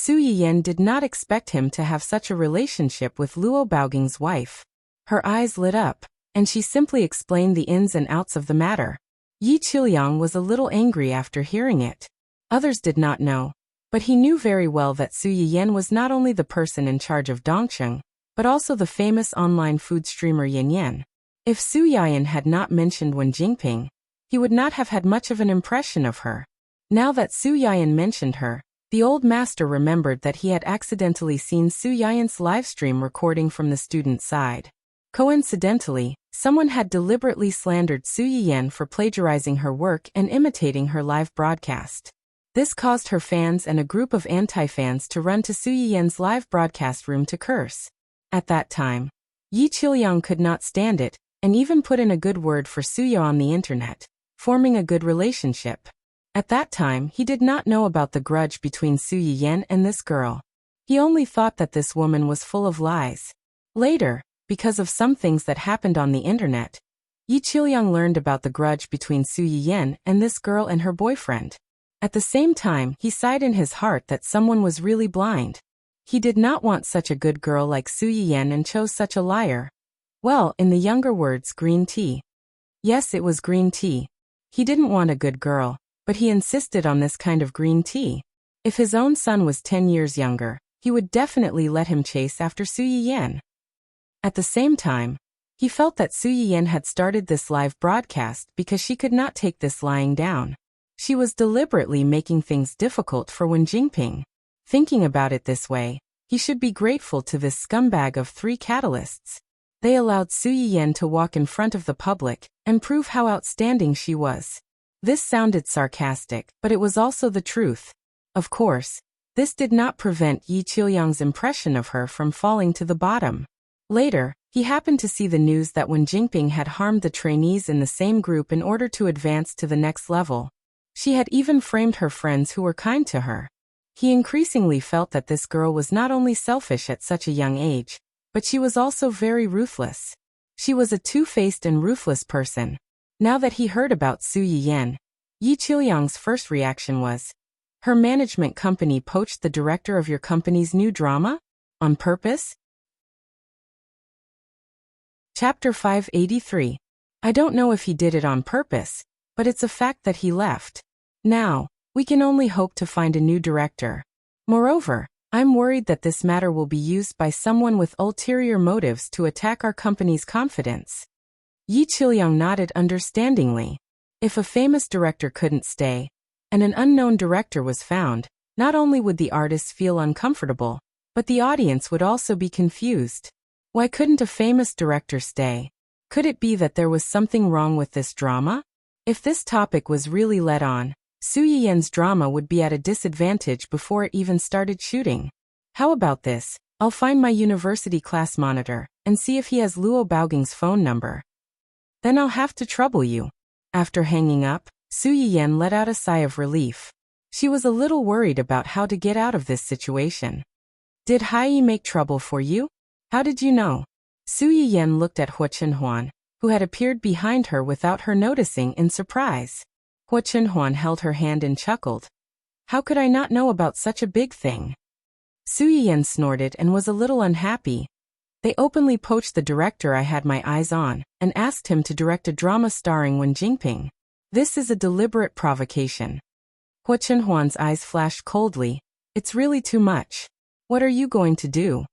Su Yiyan did not expect him to have such a relationship with Luo Baoging's wife. Her eyes lit up, and she simply explained the ins and outs of the matter. Yi Qiuyang was a little angry after hearing it. Others did not know, but he knew very well that Su Yiyan was not only the person in charge of Dongcheng, but also the famous online food streamer Yan Yan. If Su Yiyan had not mentioned Wen Jingping, he would not have had much of an impression of her. Now that Su Yiyan mentioned her, the old master remembered that he had accidentally seen Su Yiyan's livestream recording from the student's side. Coincidentally, someone had deliberately slandered Su Yiyan for plagiarizing her work and imitating her live broadcast. This caused her fans and a group of anti-fans to run to Su Yiyan's live broadcast room to curse. At that time, Yi Qiuyang could not stand it, and even put in a good word for Suya on the internet, forming a good relationship. At that time, he did not know about the grudge between Su Yiyan and this girl. He only thought that this woman was full of lies. Later, because of some things that happened on the internet, Yi Qiuyang learned about the grudge between Su Yiyan and this girl and her boyfriend. At the same time, he sighed in his heart that someone was really blind. He did not want such a good girl like Su Yiyan and chose such a liar. Well, in the younger words, green tea. Yes, it was green tea. He didn't want a good girl, but he insisted on this kind of green tea. If his own son was 10 years younger, he would definitely let him chase after Su Yiyan. At the same time, he felt that Su Yiyan had started this live broadcast because she could not take this lying down. She was deliberately making things difficult for Wen Jingping. Thinking about it this way, he should be grateful to this scumbag of 3 catalysts. They allowed Su Yiyan to walk in front of the public and prove how outstanding she was. This sounded sarcastic, but it was also the truth. Of course, this did not prevent Yi Qiuyang's impression of her from falling to the bottom. Later, he happened to see the news that Wen Jingping had harmed the trainees in the same group in order to advance to the next level. She had even framed her friends who were kind to her. He increasingly felt that this girl was not only selfish at such a young age, but she was also very ruthless. She was a two-faced and ruthless person. Now that he heard about Su Yiyan, Yi Qiuyang's first reaction was, "Her management company poached the director of your company's new drama? On purpose?" Chapter 583. I don't know if he did it on purpose, but it's a fact that he left. Now, we can only hope to find a new director. Moreover, I'm worried that this matter will be used by someone with ulterior motives to attack our company's confidence. Yi Qiuyang nodded understandingly. If a famous director couldn't stay, and an unknown director was found, not only would the artists feel uncomfortable, but the audience would also be confused. Why couldn't a famous director stay? Could it be that there was something wrong with this drama? If this topic was really led on, Su Yiyan's drama would be at a disadvantage before it even started shooting. How about this? I'll find my university class monitor and see if he has Luo Baoging's phone number. Then I'll have to trouble you. After hanging up, Su Yiyan let out a sigh of relief. She was a little worried about how to get out of this situation. Did Hai make trouble for you? How did you know? Su Yiyan looked at Hua Chenhuan, who had appeared behind her without her noticing in surprise. Hua Chenhuan held her hand and chuckled. How could I not know about such a big thing? Su Yiyan snorted and was a little unhappy. They openly poached the director I had my eyes on, and asked him to direct a drama starring Wen Jingping. This is a deliberate provocation. Hua Chenhuan's eyes flashed coldly. It's really too much. What are you going to do?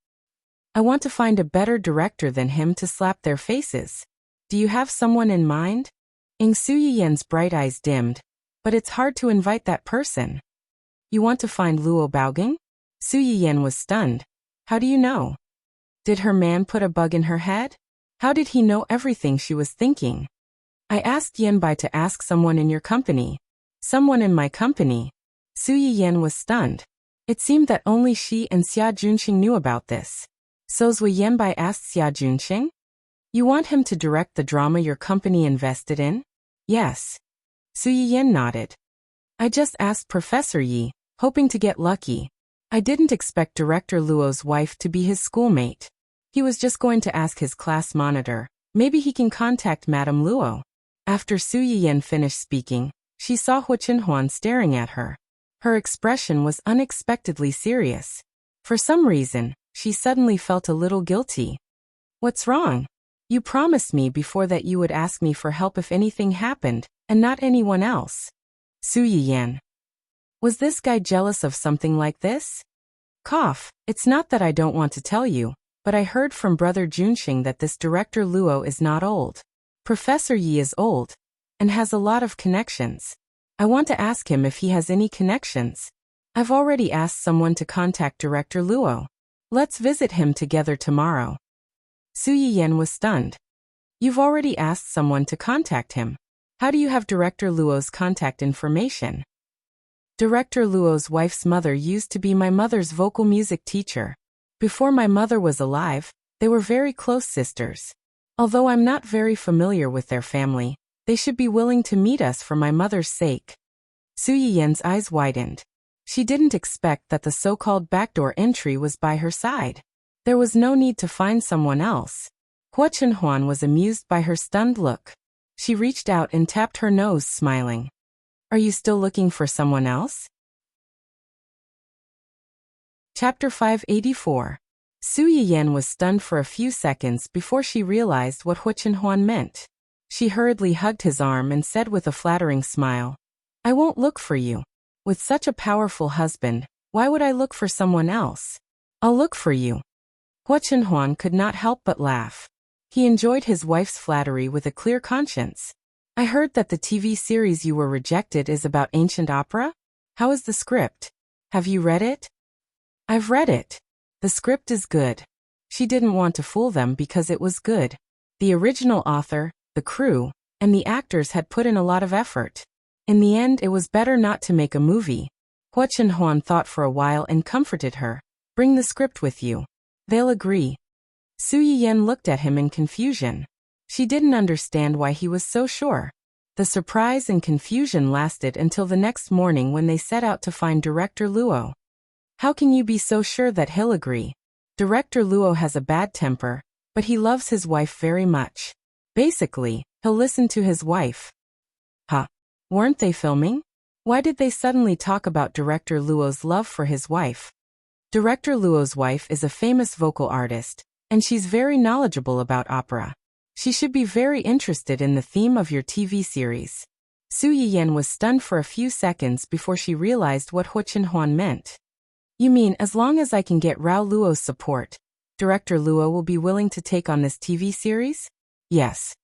I want to find a better director than him to slap their faces. Do you have someone in mind? Su Yiyan's bright eyes dimmed. But it's hard to invite that person. You want to find Luo Baoging? Su Yiyan was stunned. How do you know? Did her man put a bug in her head? How did he know everything she was thinking? I asked Yanbai to ask someone in your company. Someone in my company? Su Yiyan was stunned. It seemed that only she and Xia Junxing knew about this. So Zui Yanbai asked Xia Junxing? You want him to direct the drama your company invested in? Yes. Su Yiyan nodded. I just asked Professor Yi, hoping to get lucky. I didn't expect Director Luo's wife to be his schoolmate. He was just going to ask his class monitor. Maybe he can contact Madame Luo. After Su Yiyan finished speaking, she saw Hua Chenhuan staring at her. Her expression was unexpectedly serious. For some reason, she suddenly felt a little guilty. What's wrong? You promised me before that you would ask me for help if anything happened, and not anyone else. Su Yiyan. Was this guy jealous of something like this? Cough. It's not that I don't want to tell you, but I heard from Brother Junxing that this director Luo is not old. Professor Yi is old, and has a lot of connections. I want to ask him if he has any connections. I've already asked someone to contact Director Luo. Let's visit him together tomorrow. Su Yiyan was stunned. You've already asked someone to contact him. How do you have Director Luo's contact information? Director Luo's wife's mother used to be my mother's vocal music teacher. Before my mother was alive, they were very close sisters. Although I'm not very familiar with their family, they should be willing to meet us for my mother's sake. Su Yiyan's eyes widened. She didn't expect that the so-called backdoor entry was by her side. There was no need to find someone else. Hua Chenhuan was amused by her stunned look. She reached out and tapped her nose, smiling. Are you still looking for someone else? Chapter 584. Su Yiyan was stunned for a few seconds before she realized what Hua Chenhuan meant. She hurriedly hugged his arm and said with a flattering smile, I won't look for you. With such a powerful husband, why would I look for someone else? I'll look for you. Hua Chenhuan could not help but laugh. He enjoyed his wife's flattery with a clear conscience. I heard that the TV series you were rejected is about ancient opera? How is the script? Have you read it? I've read it. The script is good. She didn't want to fool them because it was good. The original author, the crew, and the actors had put in a lot of effort. In the end, it was better not to make a movie. Hua Chenhuan thought for a while and comforted her. Bring the script with you. They'll agree. Su Yiyan looked at him in confusion. She didn't understand why he was so sure. The surprise and confusion lasted until the next morning when they set out to find Director Luo. How can you be so sure that he'll agree? Director Luo has a bad temper, but he loves his wife very much. Basically, he'll listen to his wife. Huh? Weren't they filming? Why did they suddenly talk about Director Luo's love for his wife? Director Luo's wife is a famous vocal artist, and she's very knowledgeable about opera. She should be very interested in the theme of your TV series. Su Yiyan was stunned for a few seconds before she realized what Hua Chenhuan meant. You mean as long as I can get Rao Luo's support, Director Luo will be willing to take on this TV series? Yes.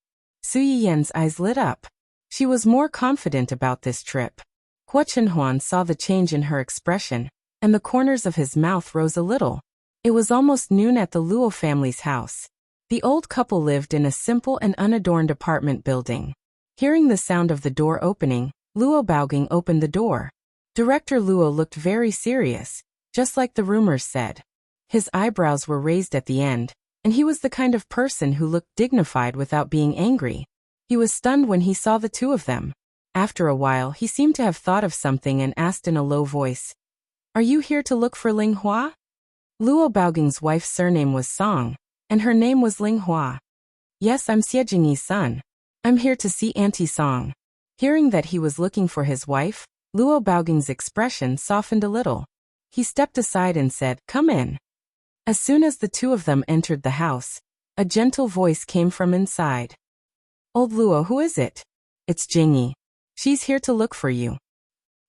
Su Yiyan's eyes lit up. She was more confident about this trip. Hua Chenhuan saw the change in her expression, and the corners of his mouth rose a little. It was almost noon at the Luo family's house. The old couple lived in a simple and unadorned apartment building. Hearing the sound of the door opening, Luo Baoging opened the door. Director Luo looked very serious, just like the rumors said. His eyebrows were raised at the end, and he was the kind of person who looked dignified without being angry. He was stunned when he saw the two of them. After a while, he seemed to have thought of something and asked in a low voice, Are you here to look for Ling Hua? Luo Baoging's wife's surname was Song, and her name was Ling Hua. Yes, I'm Xie Jingyi's son. I'm here to see Auntie Song. Hearing that he was looking for his wife, Luo Baoging's expression softened a little. He stepped aside and said, Come in. As soon as the two of them entered the house, a gentle voice came from inside. Old Luo, who is it? It's Jingyi. She's here to look for you.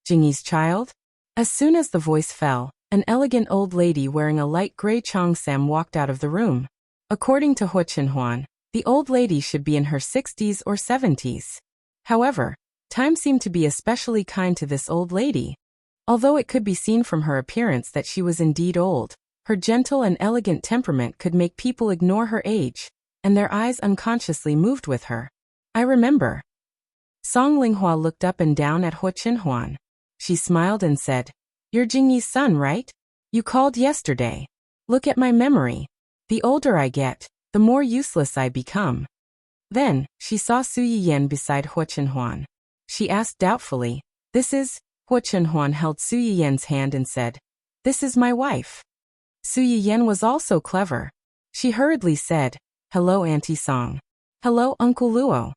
Jingyi's child? As soon as the voice fell, an elegant old lady wearing a light gray cheongsam walked out of the room. According to Hua Chenhuan, the old lady should be in her 60s or 70s. However, time seemed to be especially kind to this old lady. Although it could be seen from her appearance that she was indeed old, her gentle and elegant temperament could make people ignore her age, and their eyes unconsciously moved with her. I remember. Song Linghua looked up and down at Hua Chenhuan. She smiled and said, You're Jingyi's son, right? You called yesterday. Look at my memory. The older I get, the more useless I become. Then, she saw Su Yiyan beside Hua Chenhuan. She asked doubtfully, This is? Hua Chenhuan held Su Yiyan's hand and said, This is my wife. Su Yiyan was also clever. She hurriedly said, Hello, Auntie Song. Hello, Uncle Luo.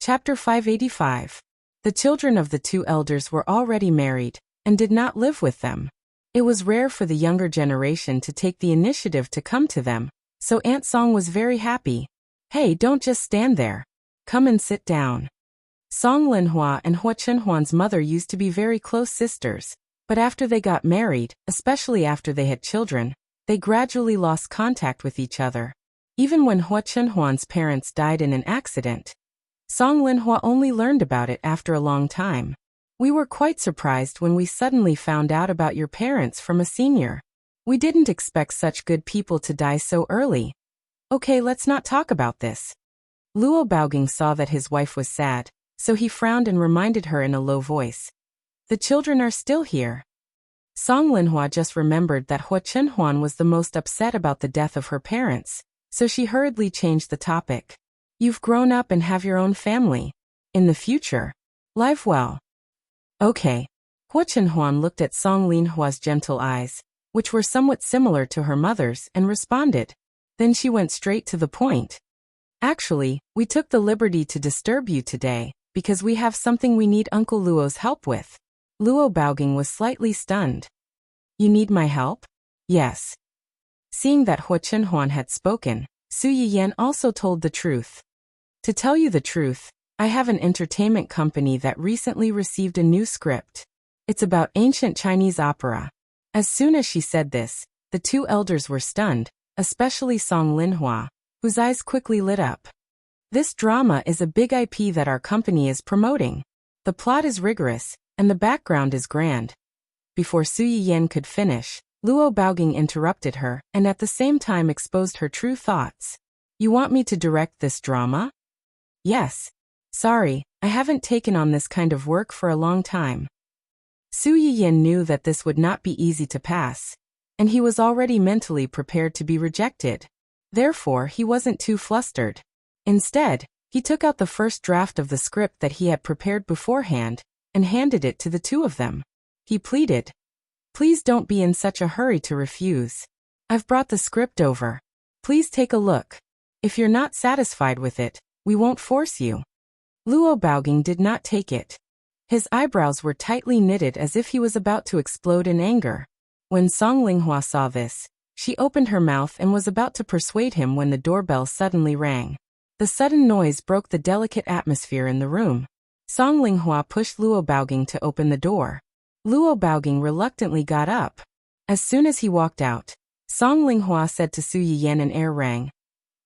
Chapter 585. The children of the two elders were already married and did not live with them. It was rare for the younger generation to take the initiative to come to them, so Aunt Song was very happy. Hey, don't just stand there. Come and sit down. Song Linhua and Hua Chenhuan's mother used to be very close sisters, but after they got married, especially after they had children, they gradually lost contact with each other. Even when Hua Chenhuan's parents died in an accident, Song Linhua only learned about it after a long time. We were quite surprised when we suddenly found out about your parents from a senior. We didn't expect such good people to die so early. Okay, let's not talk about this. Luo Baoging saw that his wife was sad, so he frowned and reminded her in a low voice. The children are still here. Song Linhua just remembered that Hua Chenhuan was the most upset about the death of her parents, so she hurriedly changed the topic. You've grown up and have your own family. In the future, live well. Okay. Hua Chenhuan looked at Song Linhua's gentle eyes, which were somewhat similar to her mother's, and responded. Then she went straight to the point. Actually, we took the liberty to disturb you today, because we have something we need Uncle Luo's help with. Luo Baoging was slightly stunned. You need my help? Yes. Seeing that Hua Chenhuan had spoken, Su Yiyan also told the truth. To tell you the truth, I have an entertainment company that recently received a new script. It's about ancient Chinese opera. As soon as she said this, the two elders were stunned, especially Song Linhua, whose eyes quickly lit up. This drama is a big IP that our company is promoting. The plot is rigorous, and the background is grand. Before Su Yiyan could finish, Luo Baoging interrupted her and at the same time exposed her true thoughts. You want me to direct this drama? Yes. Sorry, I haven't taken on this kind of work for a long time. Su Yiyan knew that this would not be easy to pass, and he was already mentally prepared to be rejected. Therefore, he wasn't too flustered. Instead, he took out the first draft of the script that he had prepared beforehand and handed it to the two of them. He pleaded, Please don't be in such a hurry to refuse. I've brought the script over. Please take a look. If you're not satisfied with it, we won't force you. Luo Baoging did not take it. His eyebrows were tightly knitted as if he was about to explode in anger. When Song Linhua saw this, she opened her mouth and was about to persuade him when the doorbell suddenly rang. The sudden noise broke the delicate atmosphere in the room. Song Linhua pushed Luo Baoging to open the door. Luo Baoging reluctantly got up. As soon as he walked out, Song Linhua said to Su Yiyan in air rang.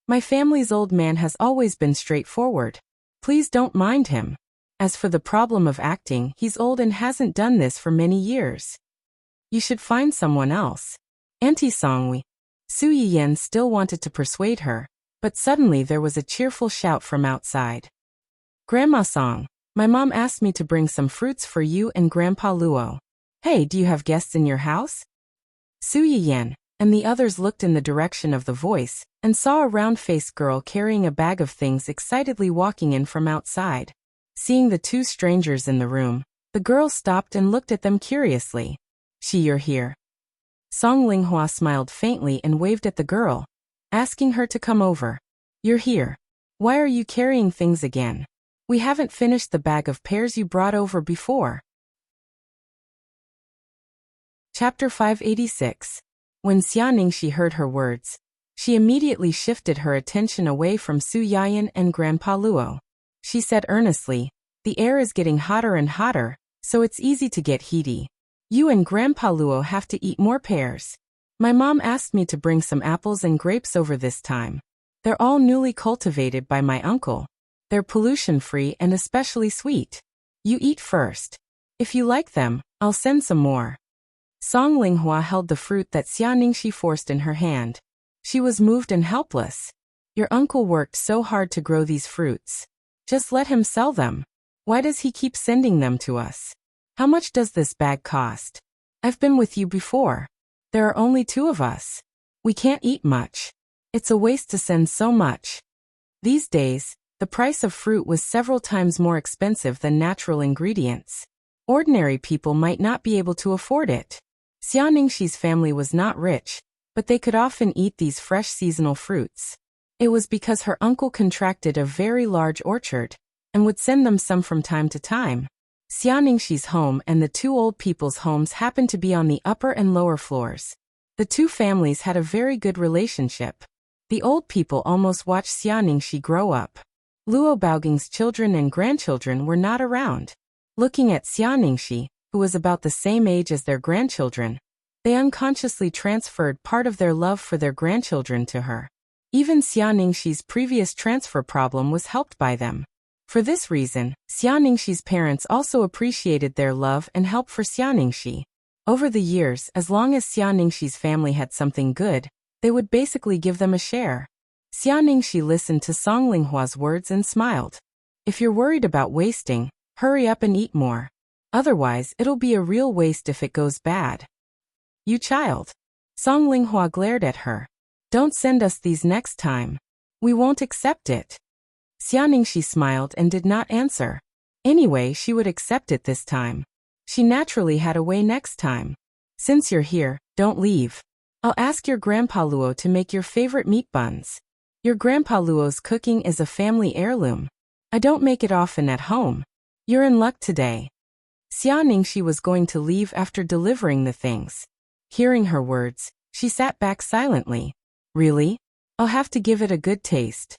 My family's old man has always been straightforward. Please don't mind him. As for the problem of acting, he's old and hasn't done this for many years. You should find someone else. Auntie Songwi. Su Yiyan still wanted to persuade her, but suddenly there was a cheerful shout from outside. Grandma Song, my mom asked me to bring some fruits for you and Grandpa Luo. Hey, do you have guests in your house? Su Yiyan and the others looked in the direction of the voice and saw a round-faced girl carrying a bag of things excitedly walking in from outside. Seeing the two strangers in the room, the girl stopped and looked at them curiously. You're here. Song Linhua smiled faintly and waved at the girl, asking her to come over. You're here. Why are you carrying things again? We haven't finished the bag of pears you brought over before. Chapter 586. When Xia Ningxi heard her words, she immediately shifted her attention away from Su Yiyan and Grandpa Luo. She said earnestly, the air is getting hotter and hotter, so it's easy to get heaty. You and Grandpa Luo have to eat more pears. My mom asked me to bring some apples and grapes over this time. They're all newly cultivated by my uncle. They're pollution-free and especially sweet. You eat first. If you like them, I'll send some more. Song Linhua held the fruit that Xia Ningxi forced in her hand. She was moved and helpless. Your uncle worked so hard to grow these fruits. Just let him sell them. Why does he keep sending them to us? How much does this bag cost? I've been with you before. There are only two of us. We can't eat much. It's a waste to send so much. These days, the price of fruit was several times more expensive than natural ingredients. Ordinary people might not be able to afford it. Xia Ningxi's family was not rich, but they could often eat these fresh seasonal fruits. It was because her uncle contracted a very large orchard, and would send them some from time to time. Xia Ningxi's home and the two old people's homes happened to be on the upper and lower floors. The two families had a very good relationship. The old people almost watched Xia Ningxi grow up. Luo Baoging's children and grandchildren were not around. Looking at Xia Ningxi, who was about the same age as their grandchildren, they unconsciously transferred part of their love for their grandchildren to her. Even Xia Ningxi's previous transfer problem was helped by them. For this reason, Xia Ningxi's parents also appreciated their love and help for Xia Ningxi. Over the years, as long as Xia Ningxi's family had something good, they would basically give them a share. Xia Ningxi listened to Song Linghua's words and smiled. If you're worried about wasting, hurry up and eat more. Otherwise, it'll be a real waste if it goes bad. You child. Song Linghua glared at her. Don't send us these next time. We won't accept it. Xia Ningxi smiled and did not answer. Anyway, she would accept it this time. She naturally had a way next time. Since you're here, don't leave. I'll ask your Grandpa Luo to make your favorite meat buns. Your Grandpa Luo's cooking is a family heirloom. I don't make it often at home. You're in luck today. Xia Ningxi was going to leave after delivering the things. Hearing her words, she sat back silently. Really? I'll have to give it a good taste.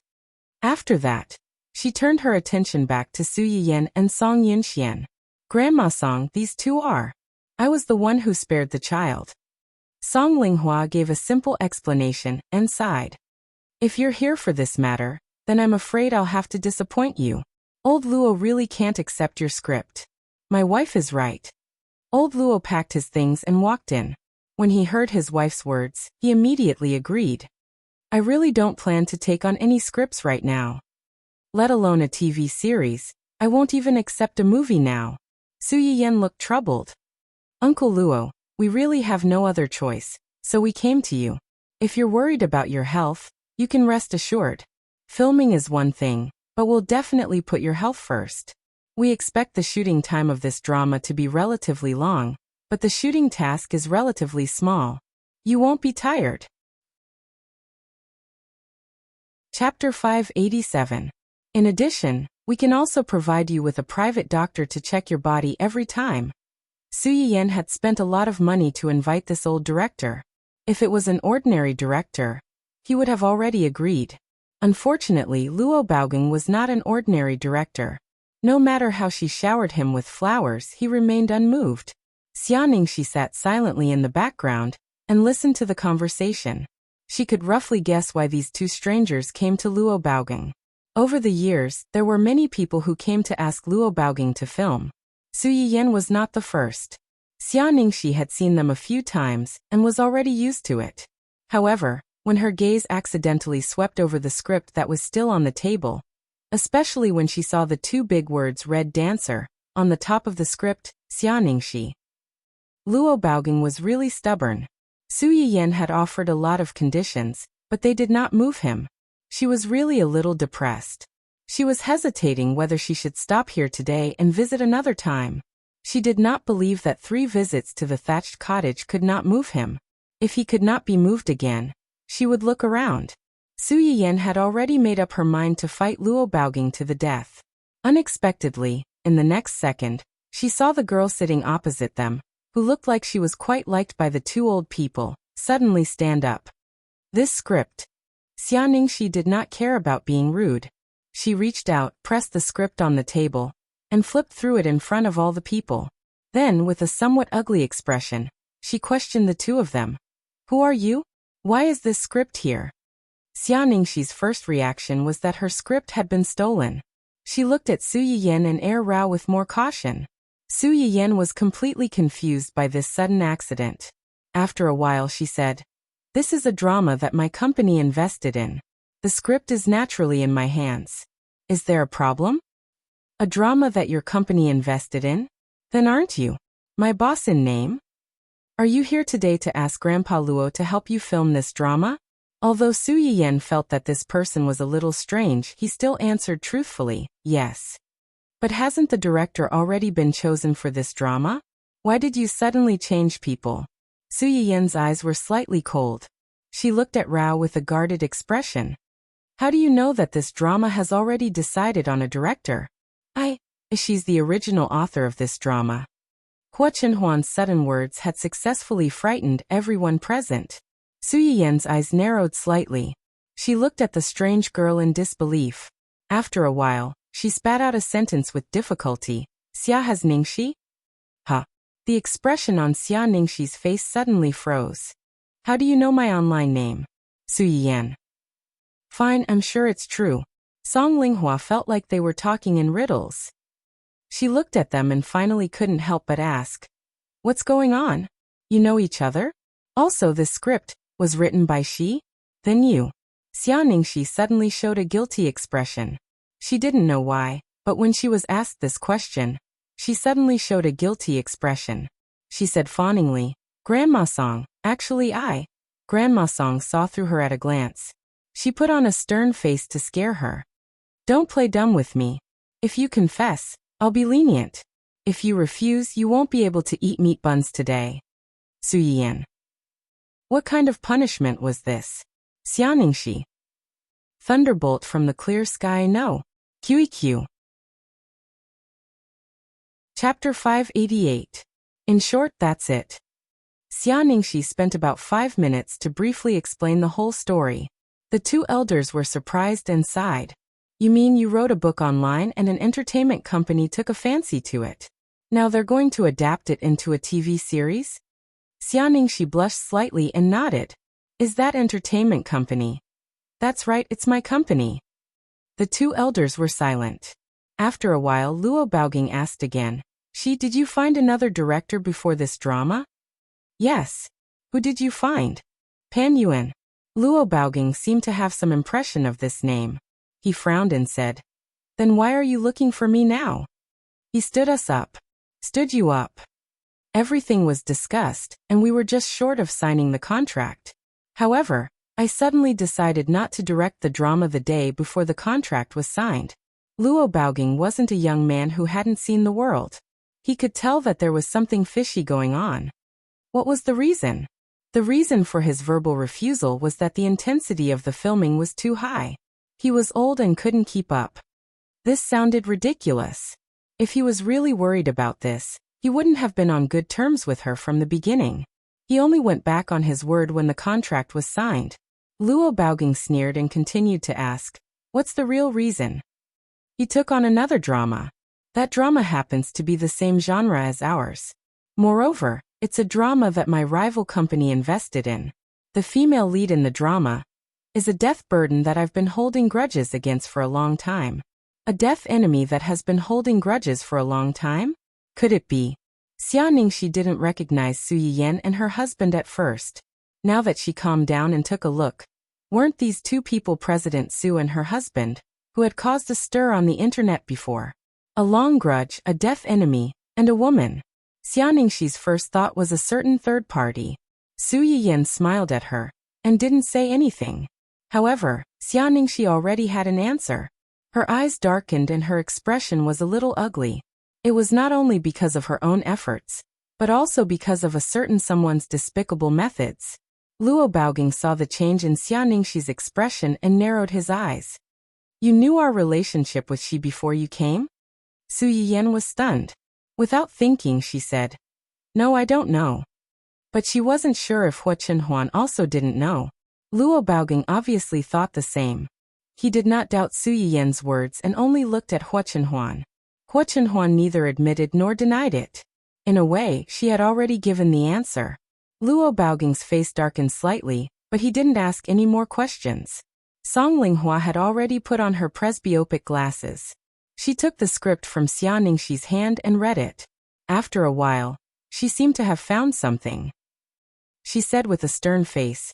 After that, she turned her attention back to Su Yiyan and Song Yunxian. Grandma Song, these two are. I was the one who spared the child. Song Linghua gave a simple explanation and sighed. If you're here for this matter, then I'm afraid I'll have to disappoint you. Old Luo really can't accept your script. My wife is right. Old Luo packed his things and walked in. When he heard his wife's words, he immediately agreed. I really don't plan to take on any scripts right now. Let alone a TV series. I won't even accept a movie now. Su Yiyan looked troubled. Uncle Luo, we really have no other choice, so we came to you. If you're worried about your health, you can rest assured. Filming is one thing, but we'll definitely put your health first. We expect the shooting time of this drama to be relatively long, but the shooting task is relatively small. You won't be tired. Chapter 587. In addition, we can also provide you with a private doctor to check your body every time. Su Yiyan had spent a lot of money to invite this old director. If it was an ordinary director, he would have already agreed. Unfortunately, Luo Baoging was not an ordinary director. No matter how she showered him with flowers, he remained unmoved. Xia Ningxi sat silently in the background and listened to the conversation. She could roughly guess why these two strangers came to Luo Baoging. Over the years, there were many people who came to ask Luo Baoging to film. Su Yiyan was not the first. Xia Ningxi had seen them a few times and was already used to it. However, when her gaze accidentally swept over the script that was still on the table, especially when she saw the two big words "Red Dancer" on the top of the script, Xia Ningxi. Luo Baoging was really stubborn. Su Yiyan had offered a lot of conditions, but they did not move him. She was really a little depressed. She was hesitating whether she should stop here today and visit another time. She did not believe that 3 visits to the thatched cottage could not move him. If he could not be moved again, she would look around. Su Yiyan had already made up her mind to fight Luo Baoging to the death. Unexpectedly, in the next second, she saw the girl sitting opposite them, who looked like she was quite liked by the two old people, suddenly stand up. This script. Xia Ningxi did not care about being rude. She reached out, pressed the script on the table, and flipped through it in front of all the people. Then, with a somewhat ugly expression, she questioned the two of them. Who are you? Why is this script here? Xia Ningxi's first reaction was that her script had been stolen. She looked at Su Yiyan and Rao with more caution. Su Yiyan was completely confused by this sudden accident. After a while she said, "This is a drama that my company invested in. The script is naturally in my hands. Is there a problem? A drama that your company invested in? Then aren't you my boss in name? Are you here today to ask Grandpa Luo to help you film this drama?" Although Su Yiyan felt that this person was a little strange, he still answered truthfully, "Yes." But hasn't the director already been chosen for this drama? Why did you suddenly change people? Su Yiyan's eyes were slightly cold. She looked at Rao with a guarded expression. How do you know that this drama has already decided on a director? She's the original author of this drama. Hua Chenhuan's sudden words had successfully frightened everyone present. Su Yiyan's eyes narrowed slightly. She looked at the strange girl in disbelief. After a while, she spat out a sentence with difficulty. Xia has Ningxi? Huh. The expression on Xia Ningxi's face suddenly froze. How do you know my online name? Su Yiyan. Fine, I'm sure it's true. Song Linghua felt like they were talking in riddles. She looked at them and finally couldn't help but ask. What's going on? You know each other? Also, this script was written by she? Then you. Xia Ningxi suddenly showed a guilty expression. She didn't know why, but when she was asked this question, she suddenly showed a guilty expression. She said fawningly, Grandma Song, actually Grandma Song saw through her at a glance. She put on a stern face to scare her. Don't play dumb with me. If you confess, I'll be lenient. If you refuse, you won't be able to eat meat buns today. Su Yiyan. What kind of punishment was this? Xia Ningxi. Thunderbolt from the clear sky, no. QEQ. Chapter 588. In short, that's it. Xia Ningxi spent about 5 minutes to briefly explain the whole story. The two elders were surprised and sighed. You mean you wrote a book online and an entertainment company took a fancy to it? Now they're going to adapt it into a TV series? Xia Ningxi blushed slightly and nodded. Is that entertainment company? That's right, it's my company. The two elders were silent. After a while, Luo Baoging asked again. Did you find another director before this drama? Yes. Who did you find? Pan Yuan. Luo Baoging seemed to have some impression of this name. He frowned and said, Then why are you looking for me now? He stood us up. Stood you up. Everything was discussed, and we were just short of signing the contract. However, I suddenly decided not to direct the drama the day before the contract was signed. Luo Baoging wasn't a young man who hadn't seen the world. He could tell that there was something fishy going on. What was the reason? The reason for his verbal refusal was that the intensity of the filming was too high. He was old and couldn't keep up. This sounded ridiculous. If he was really worried about this, he wouldn't have been on good terms with her from the beginning. He only went back on his word when the contract was signed. Luo Baoging sneered and continued to ask, What's the real reason? He took on another drama. That drama happens to be the same genre as ours. Moreover, it's a drama that my rival company invested in. The female lead in the drama is a death burden that I've been holding grudges against for a long time. A death enemy that has been holding grudges for a long time? Could it be? Xia Ningxi didn't recognize Su Yiyan and her husband at first. Now that she calmed down and took a look, weren't these two people President Su and her husband, who had caused a stir on the internet before? A long grudge, a death enemy, and a woman. Xia Ningxi's first thought was a certain third party. Su Yiyan smiled at her and didn't say anything. However, Xia Ningxi already had an answer. Her eyes darkened and her expression was a little ugly. It was not only because of her own efforts, but also because of a certain someone's despicable methods. Luo Baoging saw the change in Xia Ningxi's expression and narrowed his eyes. You knew our relationship with she before you came? Su Yiyan was stunned. Without thinking, she said, No, I don't know. But she wasn't sure if Hua Chenhuan also didn't know. Luo Baoging obviously thought the same. He did not doubt Su Yiyan's words and only looked at Hua Chenhuan. Hua Chenhuan neither admitted nor denied it. In a way, she had already given the answer. Luo Baoging's face darkened slightly, but he didn't ask any more questions. Song Linghua had already put on her presbyopic glasses. She took the script from Xia Ningxi's hand and read it. After a while, she seemed to have found something. She said with a stern face,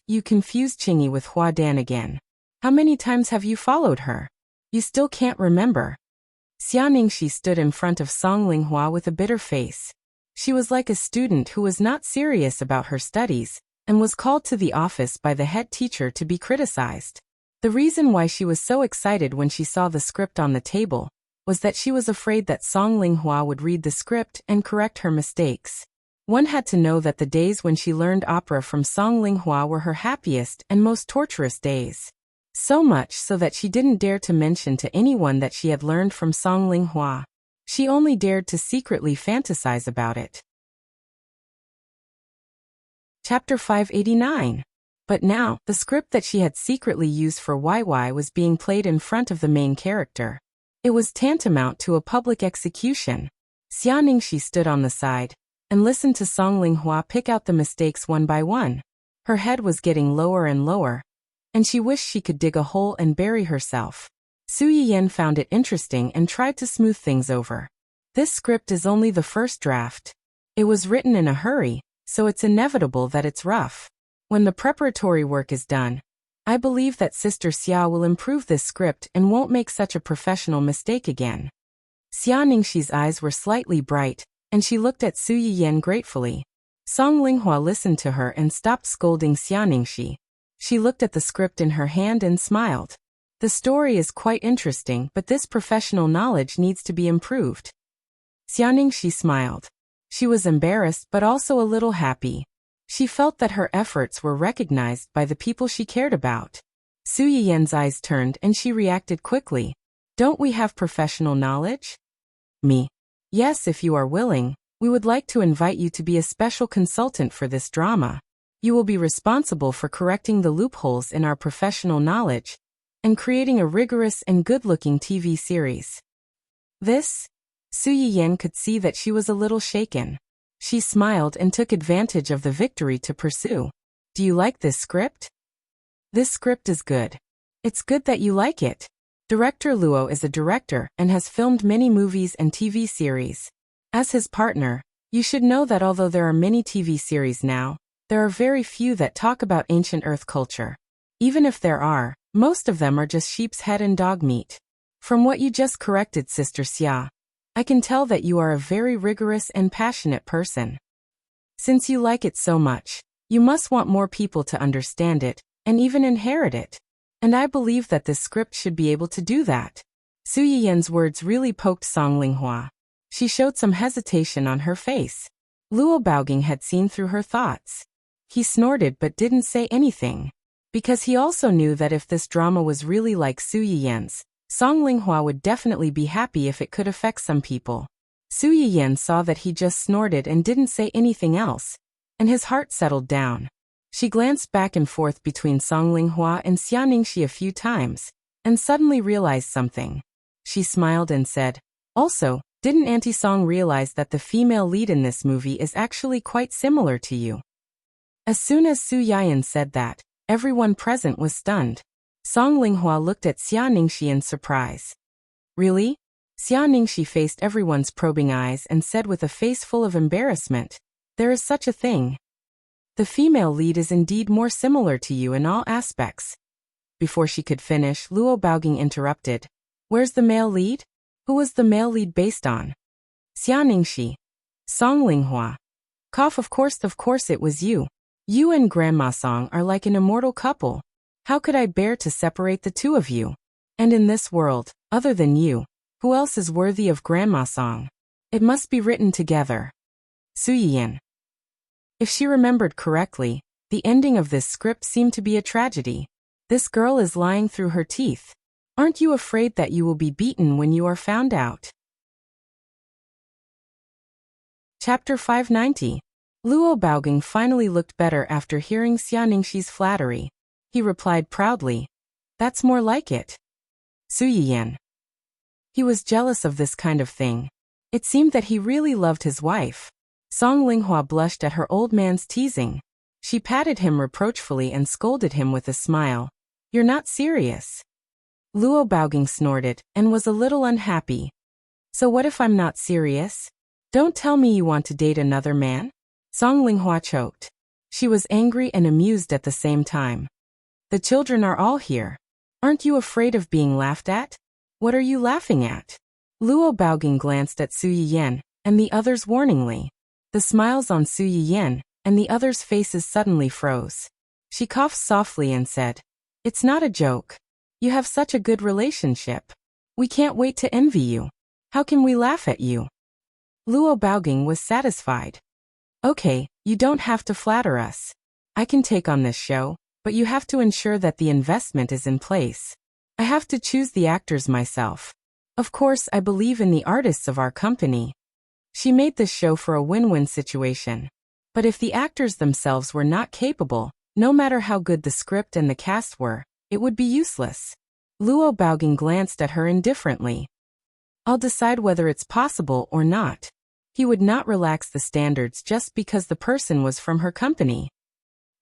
You confused Qingyi with Hua Dan again. How many times have you followed her? You still can't remember. Xia Ningxi stood in front of Song Linghua with a bitter face. She was like a student who was not serious about her studies, and was called to the office by the head teacher to be criticized. The reason why she was so excited when she saw the script on the table was that she was afraid that Song Linghua would read the script and correct her mistakes. One had to know that the days when she learned opera from Song Linghua were her happiest and most torturous days. So much so that she didn't dare to mention to anyone that she had learned from Song Linghua. She only dared to secretly fantasize about it. Chapter 589. But now, the script that she had secretly used for YY was being played in front of the main character. It was tantamount to a public execution. Xia Ningxi stood on the side and listened to Song Linghua pick out the mistakes one by one. Her head was getting lower and lower, and she wished she could dig a hole and bury herself. Su Yiyan found it interesting and tried to smooth things over. This script is only the first draft. It was written in a hurry, so it's inevitable that it's rough. When the preparatory work is done, I believe that Sister Xia will improve this script and won't make such a professional mistake again. Xia Ningxi's eyes were slightly bright, and she looked at Su Yiyan gratefully. Song Linghua listened to her and stopped scolding Xia Ningxi. She looked at the script in her hand and smiled. The story is quite interesting, but this professional knowledge needs to be improved. Xia Ningxi smiled. She was embarrassed but also a little happy. She felt that her efforts were recognized by the people she cared about. Su Yiyan's eyes turned and she reacted quickly. Don't we have professional knowledge? Me. Yes, if you are willing, we would like to invite you to be a special consultant for this drama. You will be responsible for correcting the loopholes in our professional knowledge and creating a rigorous and good-looking TV series. This? Su Yiyan could see that she was a little shaken. She smiled and took advantage of the victory to pursue. Do you like this script? This script is good. It's good that you like it. Director Luo is a director and has filmed many movies and TV series. As his partner, you should know that although there are many TV series now, there are very few that talk about ancient Earth culture. Even if there are, most of them are just sheep's head and dog meat. From what you just corrected, Sister Xia, I can tell that you are a very rigorous and passionate person. Since you like it so much, you must want more people to understand it, and even inherit it. And I believe that this script should be able to do that. Su Yiyan's words really poked Song Linghua. She showed some hesitation on her face. Luo Baoging had seen through her thoughts. He snorted but didn't say anything. Because he also knew that if this drama was really like Su Yiyan's, Song Linghua would definitely be happy if it could affect some people. Su Yiyan saw that he just snorted and didn't say anything else, and his heart settled down. She glanced back and forth between Song Linghua and Xia Ningxi a few times, and suddenly realized something. She smiled and said, "Also, didn't Auntie Song realize that the female lead in this movie is actually quite similar to you?" As soon as Su Yiyan said that, everyone present was stunned. Song Linghua looked at Xia Ningxi in surprise. Really? Xia Ningxi faced everyone's probing eyes and said with a face full of embarrassment, "There is such a thing. The female lead is indeed more similar to you in all aspects." Before she could finish, Luo Baoging interrupted. "Where's the male lead? Who was the male lead based on?" "Xia Ningxi." "Song Linghua." "Cough, of course it was you. You and Grandma Song are like an immortal couple. How could I bear to separate the two of you? And in this world, other than you, who else is worthy of Grandma Song? It must be written together." Su Yiyan. If she remembered correctly, the ending of this script seemed to be a tragedy. This girl is lying through her teeth. Aren't you afraid that you will be beaten when you are found out? Chapter 590. Luo Baoging finally looked better after hearing Xia Ningxi's flattery. He replied proudly, "That's more like it." Su Yiyan. He was jealous of this kind of thing. It seemed that he really loved his wife. Song Linghua blushed at her old man's teasing. She patted him reproachfully and scolded him with a smile. "You're not serious." Luo Baoging snorted and was a little unhappy. "So what if I'm not serious? Don't tell me you want to date another man?" Song Linghua choked. She was angry and amused at the same time. "The children are all here. Aren't you afraid of being laughed at? What are you laughing at?" Luo Baoging glanced at Su Yiyan and the others warningly. The smiles on Su Yiyan and the others' faces suddenly froze. She coughed softly and said, "It's not a joke. You have such a good relationship. We can't wait to envy you. How can we laugh at you?" Luo Baoging was satisfied. "Okay, you don't have to flatter us. I can take on this show, but you have to ensure that the investment is in place. I have to choose the actors myself. Of course, I believe in the artists of our company. She made this show for a win-win situation. But if the actors themselves were not capable, no matter how good the script and the cast were, it would be useless. Luo Baoging glanced at her indifferently. I'll decide whether it's possible or not. He would not relax the standards just because the person was from her company.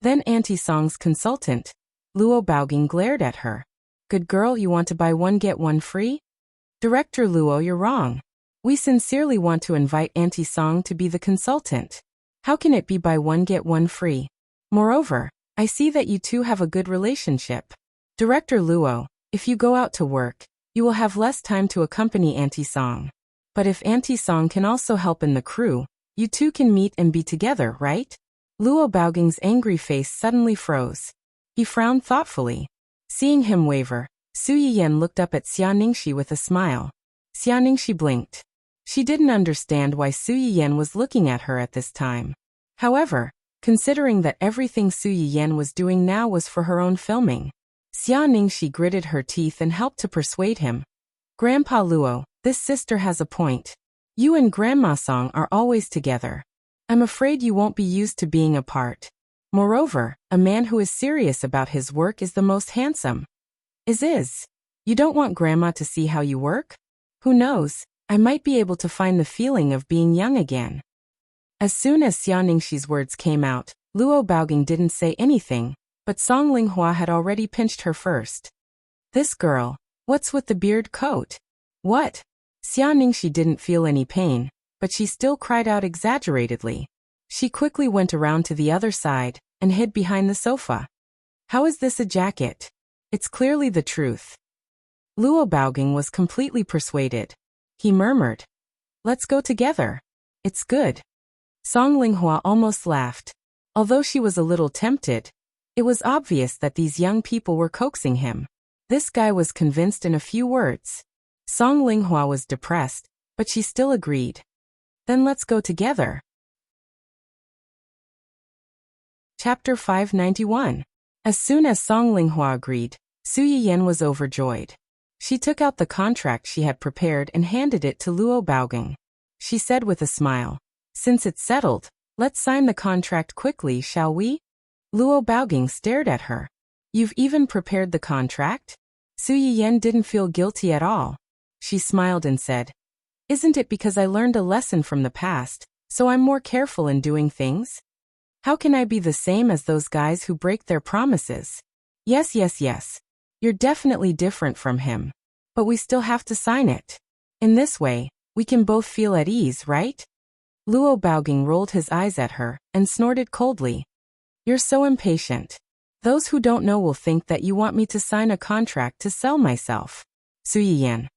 Then Anti-Song's consultant, Luo Baoging, glared at her. Good girl, you want to buy one get one free? Director Luo, you're wrong. We sincerely want to invite Anti-Song to be the consultant. How can it be buy one get one free? Moreover, I see that you two have a good relationship. Director Luo, if you go out to work, you will have less time to accompany Anti-Song. But if Anti-Song can also help in the crew, you two can meet and be together, right? Luo Baoging's angry face suddenly froze. He frowned thoughtfully. Seeing him waver, Su Yiyan looked up at Xia Ningxi with a smile. Xia Ningxi blinked. She didn't understand why Su Yiyan was looking at her at this time. However, considering that everything Su Yiyan was doing now was for her own filming, Xia Ningxi gritted her teeth and helped to persuade him. Grandpa Luo, this sister has a point. You and Grandma Song are always together. I'm afraid you won't be used to being apart. Moreover, a man who is serious about his work is the most handsome. You don't want Grandma to see how you work? Who knows, I might be able to find the feeling of being young again. As soon as Xia Ningxi's words came out, Luo Baoging didn't say anything, but Song Linghua had already pinched her first. This girl, what's with the beard coat? What? Xia Ningxi didn't feel any pain, but she still cried out exaggeratedly. She quickly went around to the other side and hid behind the sofa. How is this a jacket? It's clearly the truth. Luo Baoging was completely persuaded. He murmured, let's go together. It's good. Song Linghua almost laughed. Although she was a little tempted, it was obvious that these young people were coaxing him. This guy was convinced in a few words. Song Linghua was depressed, but she still agreed. Then let's go together. Chapter 591. As soon as Song Linghua agreed, Su Yiyan was overjoyed. She took out the contract she had prepared and handed it to Luo Baoging. She said with a smile, since it's settled, let's sign the contract quickly, shall we? Luo Baoging stared at her. You've even prepared the contract? Su Yiyan didn't feel guilty at all. She smiled and said, isn't it because I learned a lesson from the past, so I'm more careful in doing things? How can I be the same as those guys who break their promises? Yes. You're definitely different from him. But we still have to sign it. In this way, we can both feel at ease, right? Luo Baoging rolled his eyes at her and snorted coldly. You're so impatient. Those who don't know will think that you want me to sign a contract to sell myself. Su Yiyan.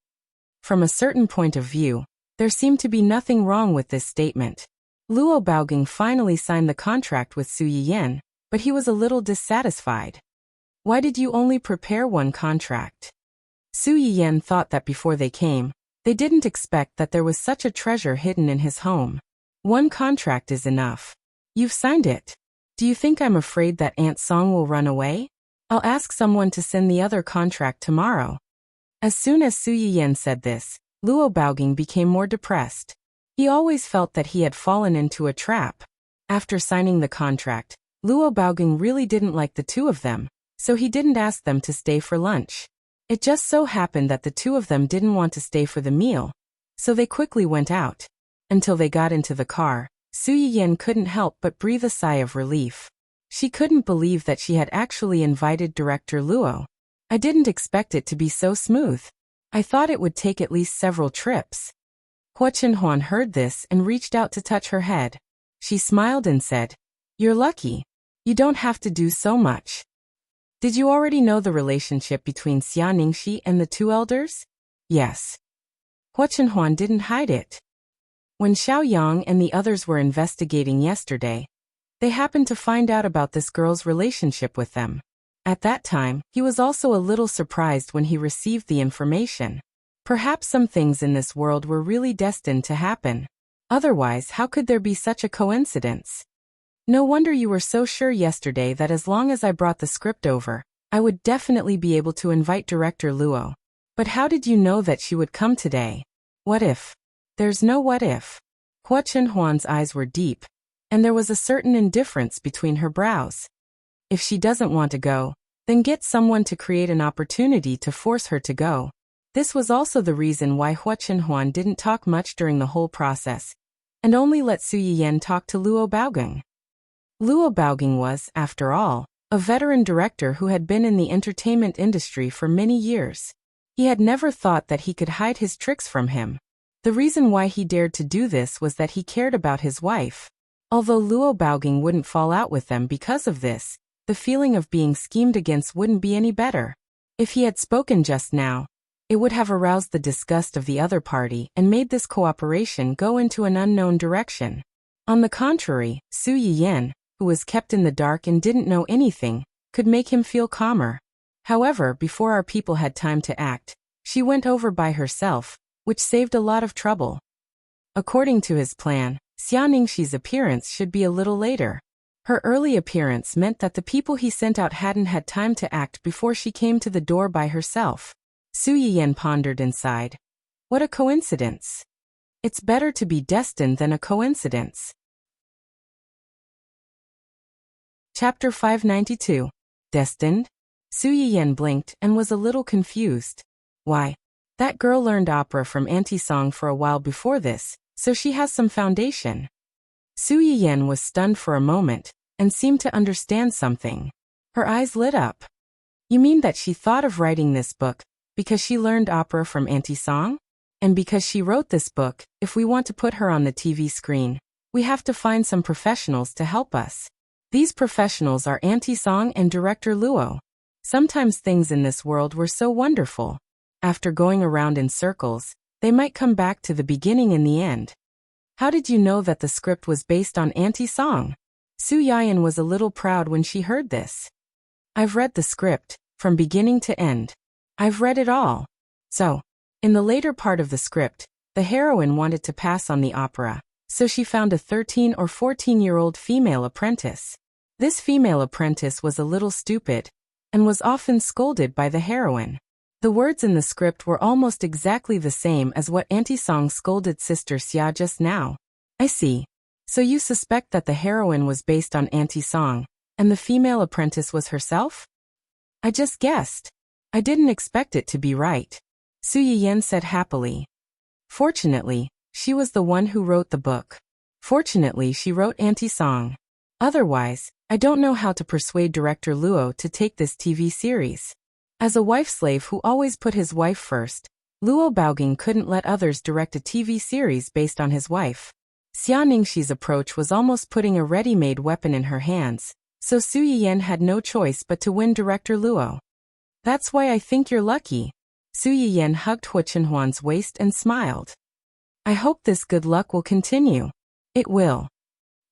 From a certain point of view, there seemed to be nothing wrong with this statement. Luo Baoging finally signed the contract with Su Yiyan, but he was a little dissatisfied. Why did you only prepare one contract? Su Yiyan thought that before they came, they didn't expect that there was such a treasure hidden in his home. One contract is enough. You've signed it. Do you think I'm afraid that Aunt Song will run away? I'll ask someone to send the other contract tomorrow. As soon as Su Yiyan said this, Luo Baoging became more depressed. He always felt that he had fallen into a trap. After signing the contract, Luo Baoging really didn't like the two of them, so he didn't ask them to stay for lunch. It just so happened that the two of them didn't want to stay for the meal, so they quickly went out. Until they got into the car, Su Yiyan couldn't help but breathe a sigh of relief. She couldn't believe that she had actually invited Director Luo. I didn't expect it to be so smooth. I thought it would take at least several trips. Hua Chenhuan heard this and reached out to touch her head. She smiled and said, you're lucky. You don't have to do so much. Did you already know the relationship between Xia Ningxi and the two elders? Yes. Hua Chenhuan didn't hide it. When Xiao Yang and the others were investigating yesterday, they happened to find out about this girl's relationship with them. At that time, he was also a little surprised when he received the information. Perhaps some things in this world were really destined to happen. Otherwise, how could there be such a coincidence? No wonder you were so sure yesterday that as long as I brought the script over, I would definitely be able to invite director Luo. But how did you know that she would come today? What if? There's no what if. Hua Chenhuan's eyes were deep, and there was a certain indifference between her brows. If she doesn't want to go, then get someone to create an opportunity to force her to go. This was also the reason why Hua Chenhuan didn't talk much during the whole process, and only let Su Yiyan talk to Luo Baogeng. Luo Baogeng was, after all, a veteran director who had been in the entertainment industry for many years. He had never thought that he could hide his tricks from him. The reason why he dared to do this was that he cared about his wife. Although Luo Baogeng wouldn't fall out with them because of this, the feeling of being schemed against wouldn't be any better. If he had spoken just now, it would have aroused the disgust of the other party and made this cooperation go into an unknown direction. On the contrary, Su Yiyan, who was kept in the dark and didn't know anything, could make him feel calmer. However, before our people had time to act, she went over by herself, which saved a lot of trouble. According to his plan, Xia Ningxi's appearance should be a little later. Her early appearance meant that the people he sent out hadn't had time to act before she came to the door by herself. Su Yiyan pondered inside. What a coincidence. It's better to be destined than a coincidence. Chapter 592. Destined? Su Yiyan blinked and was a little confused. Why? That girl learned opera from Auntie Song for a while before this, so she has some foundation. Su Yiyan was stunned for a moment, and seemed to understand something. Her eyes lit up. You mean that she thought of writing this book, because she learned opera from Auntie Song? And because she wrote this book, if we want to put her on the TV screen, we have to find some professionals to help us. These professionals are Auntie Song and director Luo. Sometimes things in this world were so wonderful. After going around in circles, they might come back to the beginning in the end. How did you know that the script was based on Auntie Song? Su Yiyan was a little proud when she heard this. I've read the script, from beginning to end. I've read it all. So, in the later part of the script, the heroine wanted to pass on the opera, so she found a 13 or 14-year-old female apprentice. This female apprentice was a little stupid, and was often scolded by the heroine. The words in the script were almost exactly the same as what Auntie Song scolded Sister Xia just now. I see. So you suspect that the heroine was based on Auntie Song, and the female apprentice was herself? I just guessed. I didn't expect it to be right. Su Yiyan said happily. Fortunately, she was the one who wrote the book. Fortunately, she wrote Auntie Song. Otherwise, I don't know how to persuade director Luo to take this TV series. As a wife-slave who always put his wife first, Luo Baogeng couldn't let others direct a TV series based on his wife. Xia Ningxi's approach was almost putting a ready-made weapon in her hands, so Su Yiyan had no choice but to win director Luo. That's why I think you're lucky. Su Yiyan hugged Hua Chenhuan's waist and smiled. I hope this good luck will continue. It will.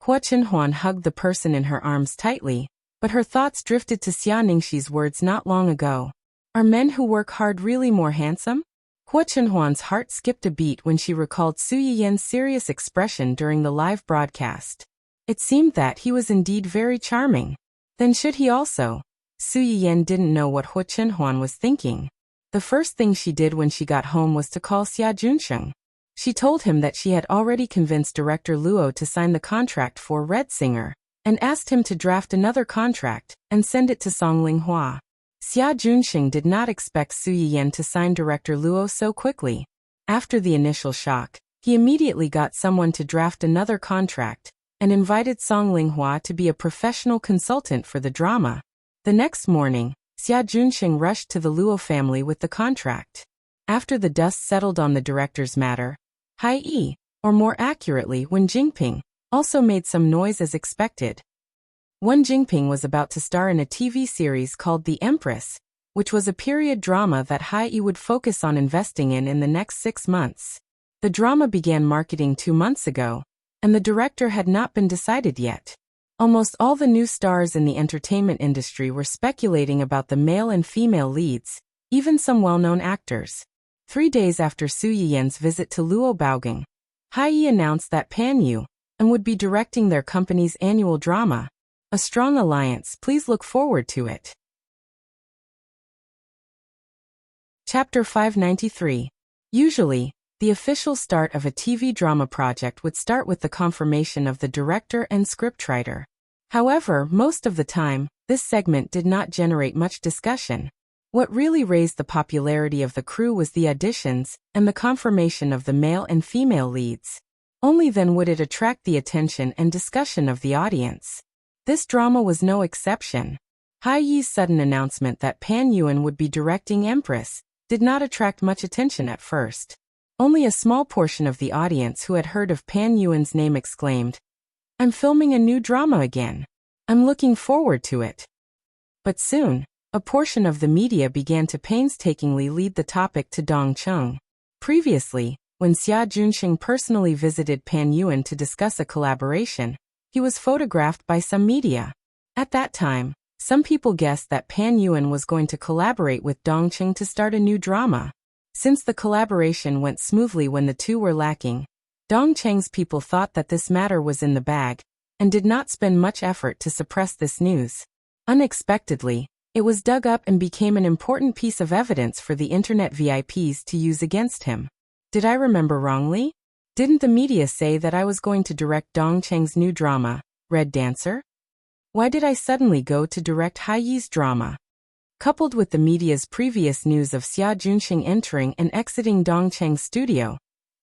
Hua Chenhuan hugged the person in her arms tightly, but her thoughts drifted to Xia Ningxi's words not long ago. Are men who work hard really more handsome? Hua Chenhuan's heart skipped a beat when she recalled Su Yiyan's serious expression during the live broadcast. It seemed that he was indeed very charming. Then should he also? Su Yiyan didn't know what Hua Chenhuan was thinking. The first thing she did when she got home was to call Xia Junsheng. She told him that she had already convinced director Luo to sign the contract for Red Singer, and asked him to draft another contract and send it to Song Linghua. Xia Junsheng did not expect Su Yiyan to sign director Luo so quickly. After the initial shock, he immediately got someone to draft another contract, and invited Song Linghua to be a professional consultant for the drama. The next morning, Xia Junsheng rushed to the Luo family with the contract. After the dust settled on the director's matter, Hai Yi, or more accurately Wen Jingping, also made some noise as expected. Wen Jingping was about to star in a TV series called The Empress, which was a period drama that Hai Yi would focus on investing in the next 6 months. The drama began marketing 2 months ago, and the director had not been decided yet. Almost all the new stars in the entertainment industry were speculating about the male and female leads, even some well-known actors. 3 days after Su Yiyan's visit to Luo Baogeng, Hai Yi announced that Pan Yu, and would be directing their company's annual drama. A strong alliance, please look forward to it. Chapter 593. Usually, the official start of a TV drama project would start with the confirmation of the director and scriptwriter. However, most of the time, this segment did not generate much discussion. What really raised the popularity of the crew was the auditions and the confirmation of the male and female leads. Only then would it attract the attention and discussion of the audience. This drama was no exception. Hai Yi's sudden announcement that Pan Yuan would be directing Empress did not attract much attention at first. Only a small portion of the audience who had heard of Pan Yuan's name exclaimed, "I'm filming a new drama again. I'm looking forward to it." But soon, a portion of the media began to painstakingly lead the topic to Dongcheng. Previously, when Xia Junxing personally visited Pan Yuan to discuss a collaboration, he was photographed by some media. At that time, some people guessed that Pan Yuan was going to collaborate with Dongcheng to start a new drama. Since the collaboration went smoothly when the two were lacking, Dongcheng's people thought that this matter was in the bag, and did not spend much effort to suppress this news. Unexpectedly, it was dug up and became an important piece of evidence for the internet VIPs to use against him. Did I remember wrongly? Didn't the media say that I was going to direct Dongcheng's new drama, Red Dancer? Why did I suddenly go to direct Hai Yi's drama? Coupled with the media's previous news of Xia Junxing entering and exiting Dongcheng's studio,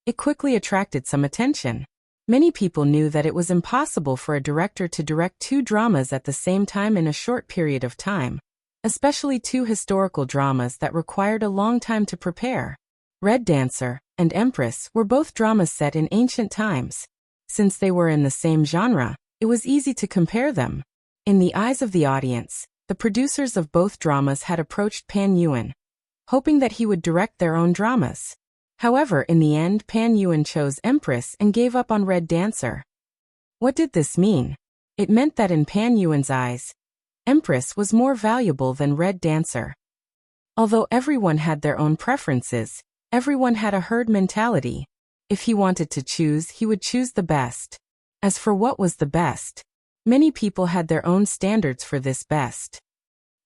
it quickly attracted some attention. Many people knew that it was impossible for a director to direct two dramas at the same time in a short period of time, especially two historical dramas that required a long time to prepare. Red Dancer and Empress were both dramas set in ancient times. Since they were in the same genre, it was easy to compare them. In the eyes of the audience, the producers of both dramas had approached Pan Yuan, hoping that he would direct their own dramas. However, in the end, Pan Yuan chose Empress and gave up on Red Dancer. What did this mean? It meant that in Pan Yuan's eyes, Empress was more valuable than Red Dancer. Although everyone had their own preferences, everyone had a herd mentality. If he wanted to choose, he would choose the best. As for what was the best, many people had their own standards for this best.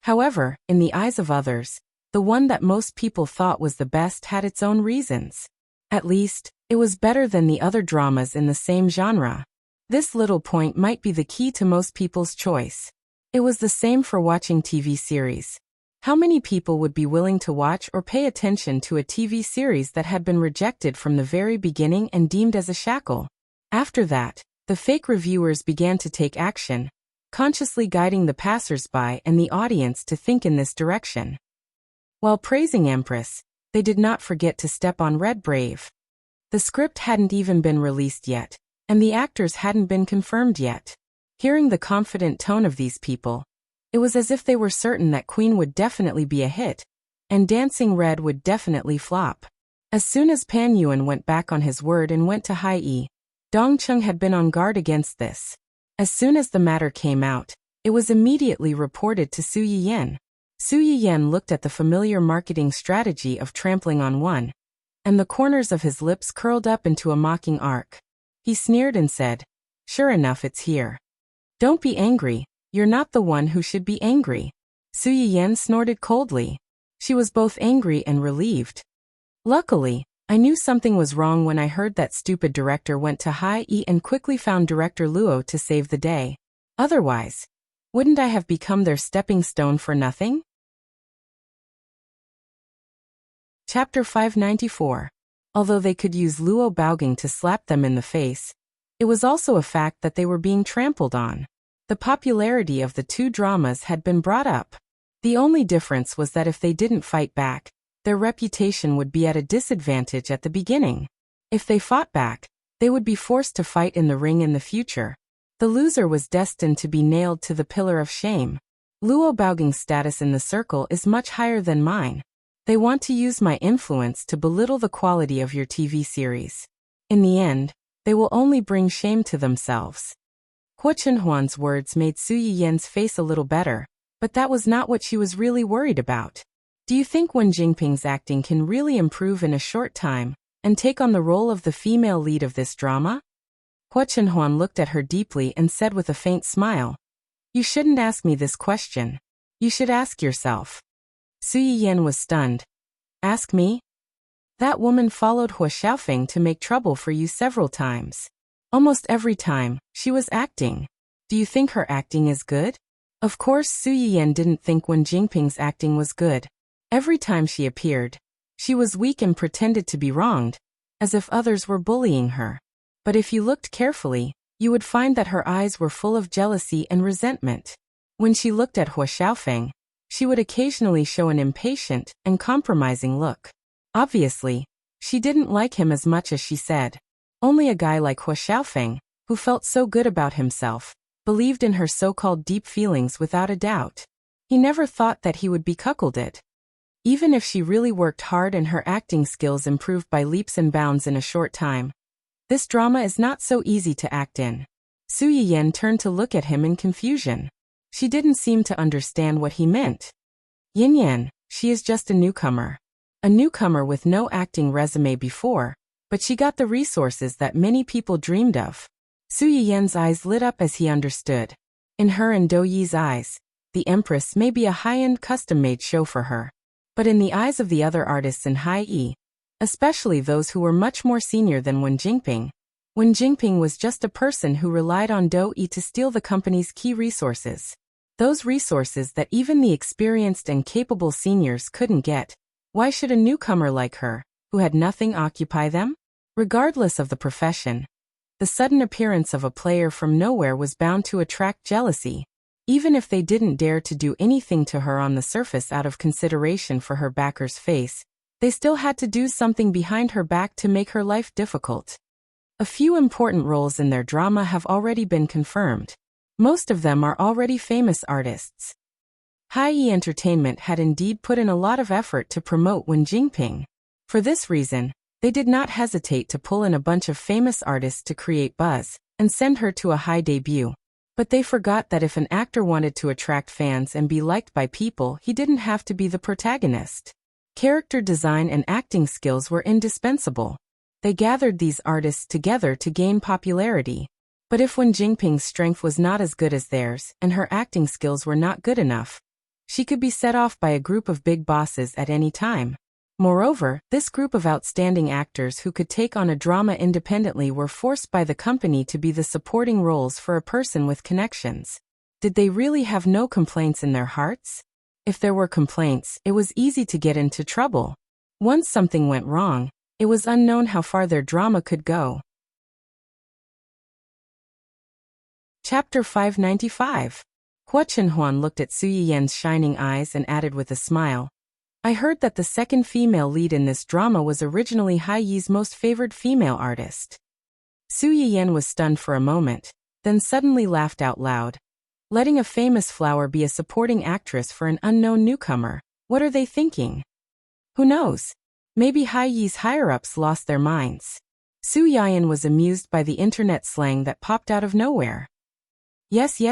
However, in the eyes of others, the one that most people thought was the best had its own reasons. At least, it was better than the other dramas in the same genre. This little point might be the key to most people's choice. It was the same for watching TV series. How many people would be willing to watch or pay attention to a TV series that had been rejected from the very beginning and deemed as a shackle? After that, the fake reviewers began to take action, consciously guiding the passers-by and the audience to think in this direction. While praising Empress, they did not forget to step on Red Brave. The script hadn't even been released yet, and the actors hadn't been confirmed yet. Hearing the confident tone of these people, it was as if they were certain that Queen would definitely be a hit, and Dancing Red would definitely flop. As soon as Pan Yuan went back on his word and went to Hai Yi, Dongcheng had been on guard against this. As soon as the matter came out, it was immediately reported to Su Yiyan. Su Yiyan looked at the familiar marketing strategy of trampling on one, and the corners of his lips curled up into a mocking arc. He sneered and said, "Sure enough, it's here. Don't be angry, you're not the one who should be angry." Su Yiyan snorted coldly. She was both angry and relieved. Luckily, I knew something was wrong when I heard that stupid director went to Hai Yi and quickly found Director Luo to save the day. Otherwise, wouldn't I have become their stepping stone for nothing? Chapter 594. Although they could use Luo Baogang to slap them in the face, it was also a fact that they were being trampled on. The popularity of the two dramas had been brought up. The only difference was that if they didn't fight back, their reputation would be at a disadvantage at the beginning. If they fought back, they would be forced to fight in the ring in the future. The loser was destined to be nailed to the pillar of shame. Luo Baogang's status in the circle is much higher than mine. They want to use my influence to belittle the quality of your TV series. In the end, they will only bring shame to themselves. Huo Chenhuan's words made Su Yiyan's face a little better, but that was not what she was really worried about. Do you think Wen Jingping's acting can really improve in a short time, and take on the role of the female lead of this drama? Hua Chenhuan looked at her deeply and said with a faint smile, "You shouldn't ask me this question. You should ask yourself." Su Yiyan was stunned. "Ask me?" "That woman followed Hua Xiaofeng to make trouble for you several times. Almost every time, she was acting. Do you think her acting is good?" Of course, Su Yiyan didn't think Wen Jingping's acting was good. Every time she appeared, she was weak and pretended to be wronged, as if others were bullying her. But if you looked carefully, you would find that her eyes were full of jealousy and resentment. When she looked at Hua Xiaofeng, she would occasionally show an impatient and compromising look. Obviously, she didn't like him as much as she said. Only a guy like Hua Xiaofeng, who felt so good about himself, believed in her so-called deep feelings without a doubt. He never thought that he would be cuckolded. Even if she really worked hard and her acting skills improved by leaps and bounds in a short time, this drama is not so easy to act in. Su Yiyan turned to look at him in confusion. She didn't seem to understand what he meant. "Yin Yan, she is just a newcomer. A newcomer with no acting resume before, but she got the resources that many people dreamed of." Su Yiyan's eyes lit up as he understood. In her and Do Yi's eyes, the Empress may be a high-end custom-made show for her. But in the eyes of the other artists in Hai Yi, especially those who were much more senior than Wen Jingping was just a person who relied on Do Yi to steal the company's key resources. Those resources that even the experienced and capable seniors couldn't get. Why should a newcomer like her, who had nothing, occupy them? Regardless of the profession, the sudden appearance of a player from nowhere was bound to attract jealousy. Even if they didn't dare to do anything to her on the surface out of consideration for her backer's face, they still had to do something behind her back to make her life difficult. A few important roles in their drama have already been confirmed. Most of them are already famous artists. Hai Yi Entertainment had indeed put in a lot of effort to promote Wen Jingping. For this reason, they did not hesitate to pull in a bunch of famous artists to create buzz and send her to a high debut. But they forgot that if an actor wanted to attract fans and be liked by people, he didn't have to be the protagonist. Character design and acting skills were indispensable. They gathered these artists together to gain popularity. But if Wen Jingping's strength was not as good as theirs and her acting skills were not good enough, she could be set off by a group of big bosses at any time. Moreover, this group of outstanding actors who could take on a drama independently were forced by the company to be the supporting roles for a person with connections. Did they really have no complaints in their hearts? If there were complaints, it was easy to get into trouble. Once something went wrong, it was unknown how far their drama could go. Chapter 595. Hua Chenhuan looked at Su Yiyan's shining eyes and added with a smile, "I heard that the second female lead in this drama was originally Hai Yi's most favored female artist." Su Yiyan was stunned for a moment, then suddenly laughed out loud. Letting a famous flower be a supporting actress for an unknown newcomer, what are they thinking? Who knows? Maybe Hai Yi's higher-ups lost their minds. Su Yiyan was amused by the internet slang that popped out of nowhere. Yes, he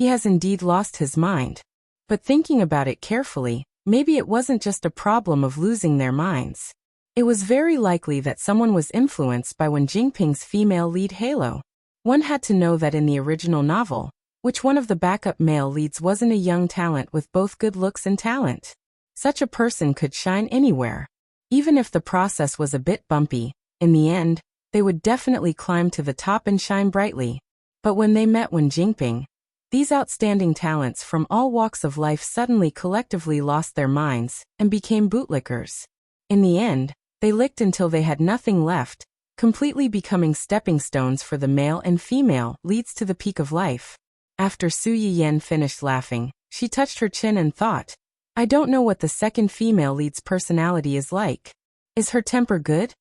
has indeed lost his mind. But thinking about it carefully, maybe it wasn't just a problem of losing their minds. It was very likely that someone was influenced by Wen Jingping's female lead halo. One had to know that in the original novel, which one of the backup male leads wasn't a young talent with both good looks and talent. Such a person could shine anywhere. Even if the process was a bit bumpy, in the end, they would definitely climb to the top and shine brightly. But when they met Wen Jingping, these outstanding talents from all walks of life suddenly collectively lost their minds and became bootlickers. In the end, they licked until they had nothing left, completely becoming stepping stones for the male and female leads to the peak of life. After Su Yiyan finished laughing, she touched her chin and thought, "I don't know what the second female lead's personality is like. Is her temper good?"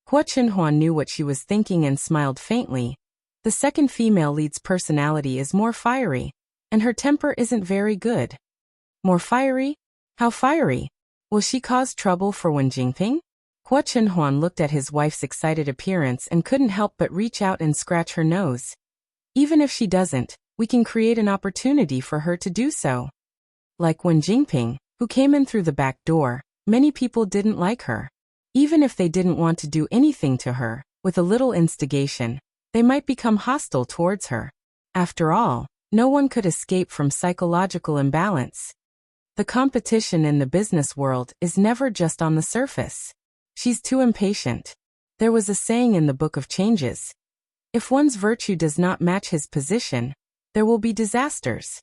Hua Chenhuan knew what she was thinking and smiled faintly. The second female lead's personality is more fiery, and her temper isn't very good. More fiery? How fiery? Will she cause trouble for Wen Jingping? Hua Chenhuan looked at his wife's excited appearance and couldn't help but reach out and scratch her nose. Even if she doesn't, we can create an opportunity for her to do so. Like Wen Jingping, who came in through the back door, many people didn't like her. Even if they didn't want to do anything to her, with a little instigation, they might become hostile towards her. After all, no one could escape from psychological imbalance. The competition in the business world is never just on the surface. She's too impatient. There was a saying in the Book of Changes. If one's virtue does not match his position, there will be disasters.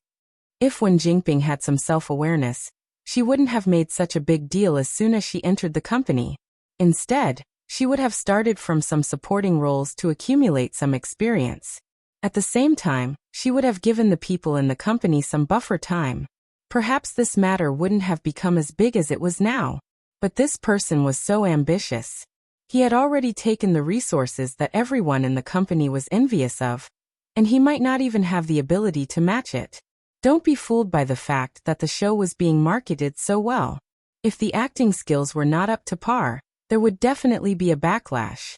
If Wen Jinping had some self-awareness, she wouldn't have made such a big deal as soon as she entered the company. Instead, she would have started from some supporting roles to accumulate some experience. At the same time, she would have given the people in the company some buffer time. Perhaps this matter wouldn't have become as big as it was now. But this person was so ambitious. He had already taken the resources that everyone in the company was envious of, and he might not even have the ability to match it. Don't be fooled by the fact that the show was being marketed so well. If the acting skills were not up to par, there would definitely be a backlash.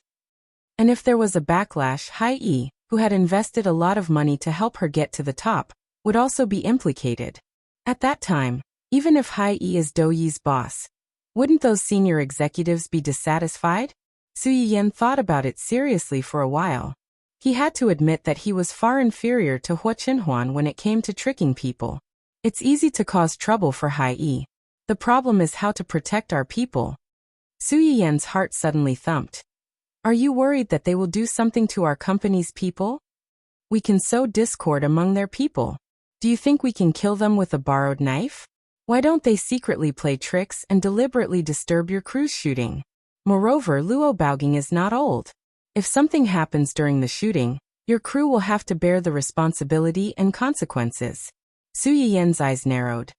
And if there was a backlash, Hai-yi, who had invested a lot of money to help her get to the top, would also be implicated. At that time, even if Hai-yi is Do-yi's boss, wouldn't those senior executives be dissatisfied? Su Yiyan thought about it seriously for a while. He had to admit that he was far inferior to Hua Qinhuan when it came to tricking people. It's easy to cause trouble for Hai-yi. The problem is how to protect our people. Su Yiyan's heart suddenly thumped. Are you worried that they will do something to our company's people? We can sow discord among their people. Do you think we can kill them with a borrowed knife? Why don't they secretly play tricks and deliberately disturb your cruise shooting? Moreover, Luo Baoging is not old. If something happens during the shooting, your crew will have to bear the responsibility and consequences. Su Yiyan's eyes narrowed.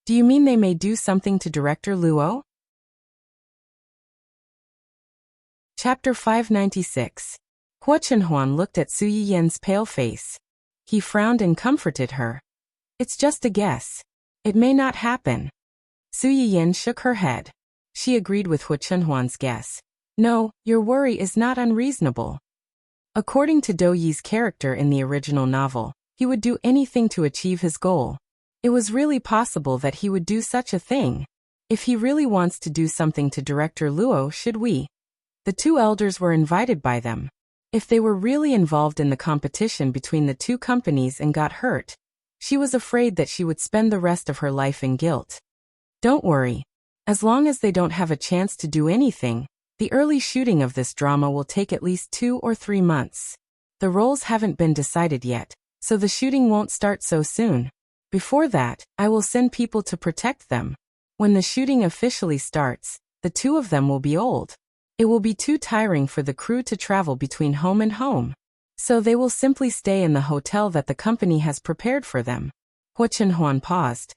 Do you mean they may do something to Director Luo? Chapter 596. Hua Qinhuan looked at Su Yiyan's pale face. He frowned and comforted her. It's just a guess. It may not happen. Su Yiyan shook her head. She agreed with Hua Qinhuan's guess. No, your worry is not unreasonable. According to Do-yi's character in the original novel, he would do anything to achieve his goal. It was really possible that he would do such a thing. If he really wants to do something to Director Luo, should we? The two elders were invited by them. If they were really involved in the competition between the two companies and got hurt, she was afraid that she would spend the rest of her life in guilt. Don't worry. As long as they don't have a chance to do anything, the early shooting of this drama will take at least 2 or 3 months. The roles haven't been decided yet, so the shooting won't start so soon. Before that, I will send people to protect them. When the shooting officially starts, the two of them will be old. It will be too tiring for the crew to travel between home and home. So they will simply stay in the hotel that the company has prepared for them. Hua Qinhuan paused.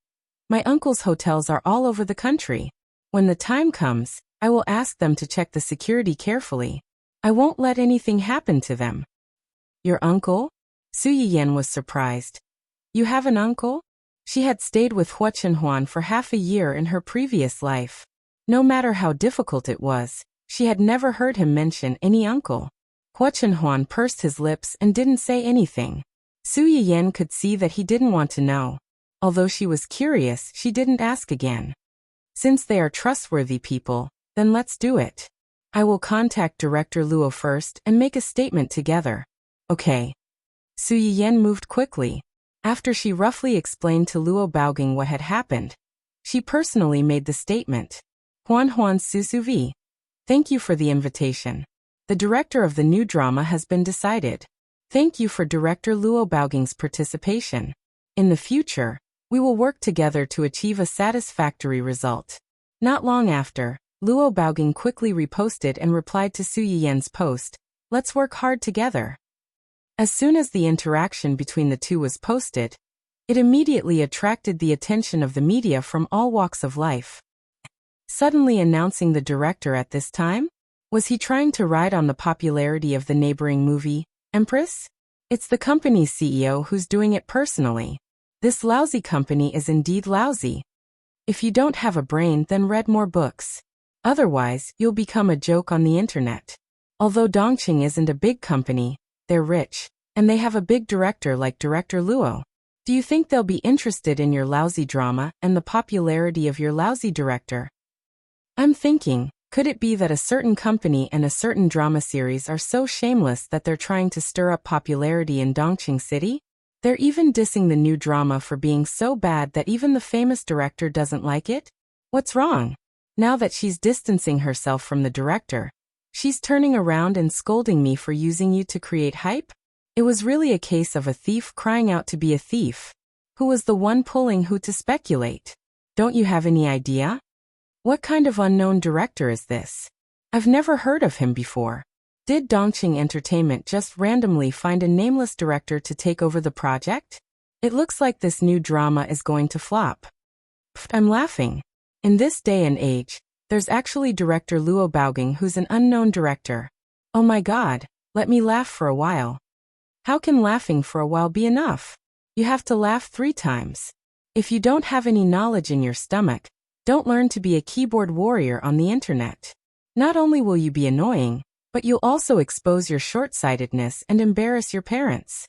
My uncle's hotels are all over the country. When the time comes, I will ask them to check the security carefully. I won't let anything happen to them. Your uncle? Su Yiyan was surprised. You have an uncle? She had stayed with Hua Qinhuan for half a year in her previous life. No matter how difficult it was, she had never heard him mention any uncle. Hua Qinhuan pursed his lips and didn't say anything. Su Yiyan could see that he didn't want to know. Although she was curious, she didn't ask again. Since they are trustworthy people, then let's do it. I will contact Director Luo first and make a statement together. Okay. Su Yiyan moved quickly. After she roughly explained to Luo Baoging what had happened, she personally made the statement. Huan Susuvi. Thank you for the invitation. The director of the new drama has been decided. Thank you for Director Luo Baoging's participation. In the future, we will work together to achieve a satisfactory result. Not long after, Luo Baoging quickly reposted and replied to Su Yiyan's post, let's work hard together. As soon as the interaction between the two was posted, it immediately attracted the attention of the media from all walks of life. Suddenly announcing the director at this time? Was he trying to ride on the popularity of the neighboring movie, Empress? It's the company's CEO who's doing it personally. This lousy company is indeed lousy. If you don't have a brain, then read more books. Otherwise, you'll become a joke on the internet. Although Dongqing isn't a big company, they're rich, and they have a big director like Director Luo. Do you think they'll be interested in your lousy drama and the popularity of your lousy director? I'm thinking, Could it be that a certain company and a certain drama series are so shameless that they're trying to stir up popularity in Dongqing City? They're even dissing the new drama for being so bad that even the famous director doesn't like it? What's wrong? Now that she's distancing herself from the director, she's turning around and scolding me for using you to create hype? It was really a case of a thief crying out to be a thief. Who was the one pulling who to speculate? Don't you have any idea? What kind of unknown director is this? I've never heard of him before. Did Dongqing Entertainment just randomly find a nameless director to take over the project? It looks like this new drama is going to flop. I'm laughing. In this day and age, there's actually director Luo Baoging who's an unknown director. Oh my god, let me laugh for a while. How can laughing for a while be enough? You have to laugh 3 times. If you don't have any knowledge in your stomach, don't learn to be a keyboard warrior on the internet. Not only will you be annoying, but you'll also expose your short-sightedness and embarrass your parents.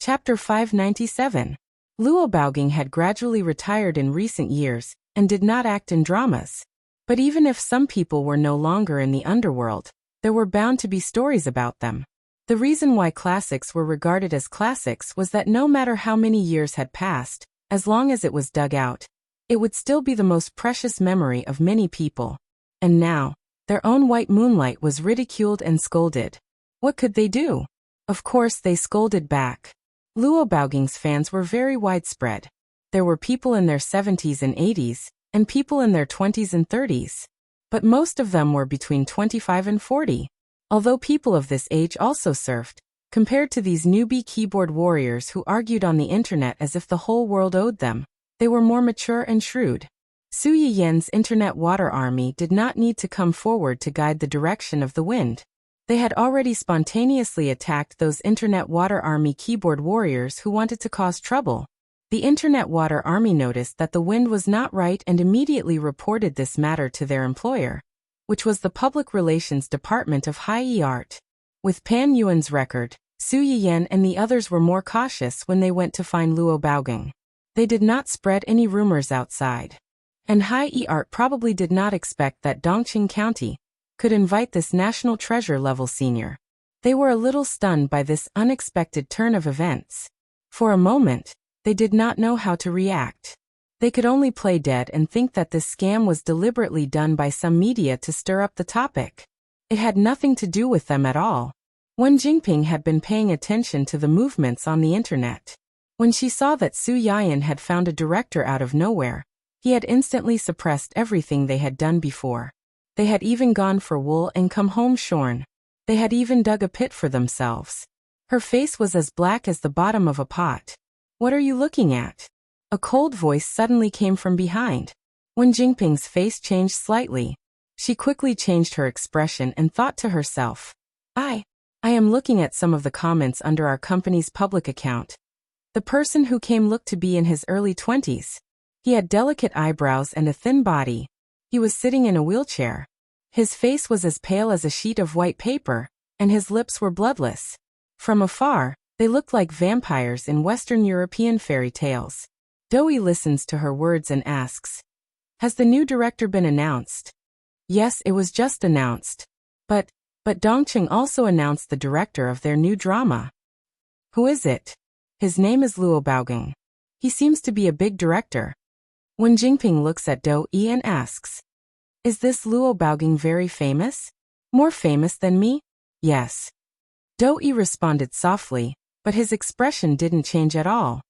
Chapter 597. Luo Baoging had gradually retired in recent years and did not act in dramas. But even if some people were no longer in the underworld, there were bound to be stories about them. The reason why classics were regarded as classics was that no matter how many years had passed, as long as it was dug out, it would still be the most precious memory of many people. And now, their own white moonlight was ridiculed and scolded. What could they do? Of course they scolded back. Luo Baoging's fans were very widespread. There were people in their 70s and 80s, and people in their 20s and 30s. But most of them were between 25 and 40. Although people of this age also surfed, compared to these newbie keyboard warriors who argued on the internet as if the whole world owed them, they were more mature and shrewd. Su Yiyan's internet water army did not need to come forward to guide the direction of the wind. They had already spontaneously attacked those internet water army keyboard warriors who wanted to cause trouble. The internet water army noticed that the wind was not right and immediately reported this matter to their employer, which was the Public Relations Department of High Art. With Pan Yuan's record, Su Yiyan and the others were more cautious when they went to find Luo Baoging. They did not spread any rumors outside. And High Art probably did not expect that Dongqing County could invite this national treasure level senior. They were a little stunned by this unexpected turn of events. For a moment, they did not know how to react. They could only play dead and think that this scam was deliberately done by some media to stir up the topic. It had nothing to do with them at all. Wen Jingping had been paying attention to the movements on the internet. When she saw that Su Yiyan had found a director out of nowhere, he had instantly suppressed everything they had done before. They had even gone for wool and come home shorn. They had even dug a pit for themselves. Her face was as black as the bottom of a pot. What are you looking at? A cold voice suddenly came from behind. Wen Jingping's face changed slightly. She quickly changed her expression and thought to herself, I am looking at some of the comments under our company's public account. The person who came looked to be in his early 20s. He had delicate eyebrows and a thin body. He was sitting in a wheelchair. His face was as pale as a sheet of white paper, and his lips were bloodless. From afar, they looked like vampires in Western European fairy tales. Doi listens to her words and asks, has the new director been announced? Yes, it was just announced. But Dongqing also announced the director of their new drama. Who is it? His name is Luo Baoging. He seems to be a big director. Wen Jingping looks at Doi and asks, is this Luo Baoging very famous? More famous than me? Yes. Doi responded softly, but his expression didn't change at all.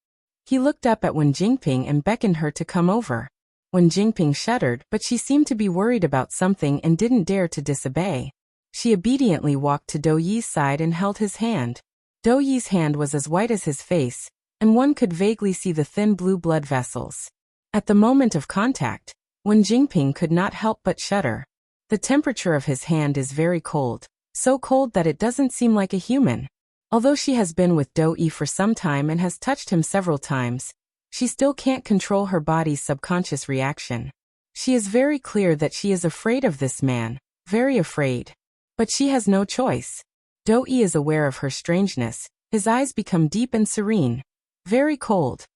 He looked up at Wen Jingping and beckoned her to come over. Wen Jingping shuddered, but she seemed to be worried about something and didn't dare to disobey. She obediently walked to Douyi's side and held his hand. Douyi's hand was as white as his face, and one could vaguely see the thin blue blood vessels. At the moment of contact, Wen Jingping could not help but shudder. The temperature of his hand is very cold, so cold that it doesn't seem like a human. Although she has been with Doi for some time and has touched him several times, she still can't control her body's subconscious reaction. She is very clear that she is afraid of this man, very afraid. But she has no choice. Doi is aware of her strangeness. His eyes become deep and serene. Very cold.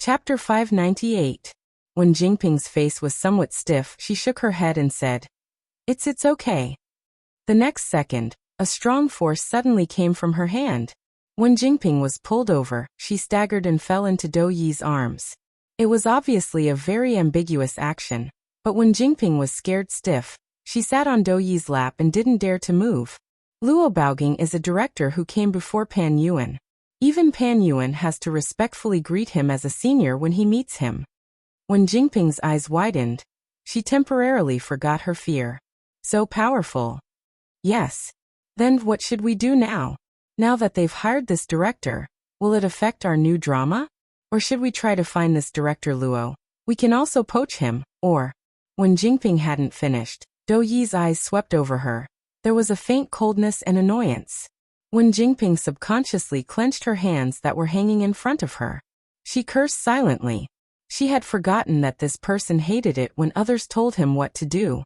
Chapter 598. When Jingping's face was somewhat stiff, she shook her head and said, It's okay. The next second, a strong force suddenly came from her hand. When Jingping was pulled over, she staggered and fell into Dou Yi's arms. It was obviously a very ambiguous action, but when Jingping was scared stiff, she sat on Dou Yi's lap and didn't dare to move. Luo Baoging is a director who came before Pan Yuan. Even Pan Yuan has to respectfully greet him as a senior when he meets him. When Jingping's eyes widened, she temporarily forgot her fear. So powerful. Yes. Then what should we do now? Now that they've hired this director, will it affect our new drama? Or should we try to find this director Luo? We can also poach him, or... When Jingping hadn't finished, Dou Yi's eyes swept over her. There was a faint coldness and annoyance. When Jingping subconsciously clenched her hands that were hanging in front of her, she cursed silently. She had forgotten that this person hated it when others told him what to do.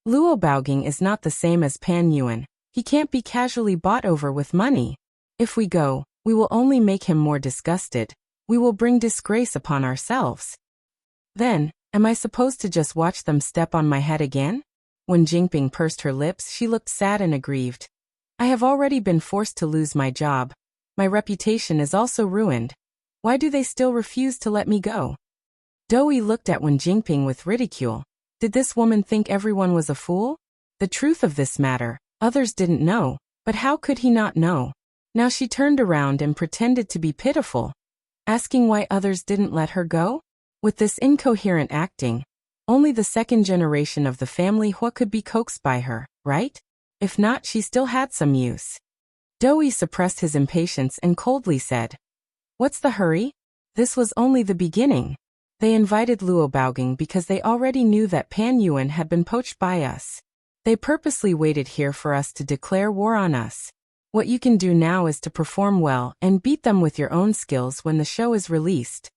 Luo Baoging is not the same as Pan Yuan. He can't be casually bought over with money. If we go, we will only make him more disgusted. We will bring disgrace upon ourselves. Then, am I supposed to just watch them step on my head again? When Jingping pursed her lips, she looked sad and aggrieved. I have already been forced to lose my job. My reputation is also ruined. Why do they still refuse to let me go? Dou Yi looked at Wen Jingping with ridicule. Did this woman think everyone was a fool? The truth of this matter, others didn't know, but how could he not know? Now she turned around and pretended to be pitiful, asking why others didn't let her go? With this incoherent acting, only the second generation of the family Hua could be coaxed by her, right? If not, she still had some use. Dou Yi suppressed his impatience and coldly said, What's the hurry? This was only the beginning. They invited Luo Baoging because they already knew that Pan Yuan had been poached by us. They purposely waited here for us to declare war on us. What you can do now is to perform well and beat them with your own skills when the show is released.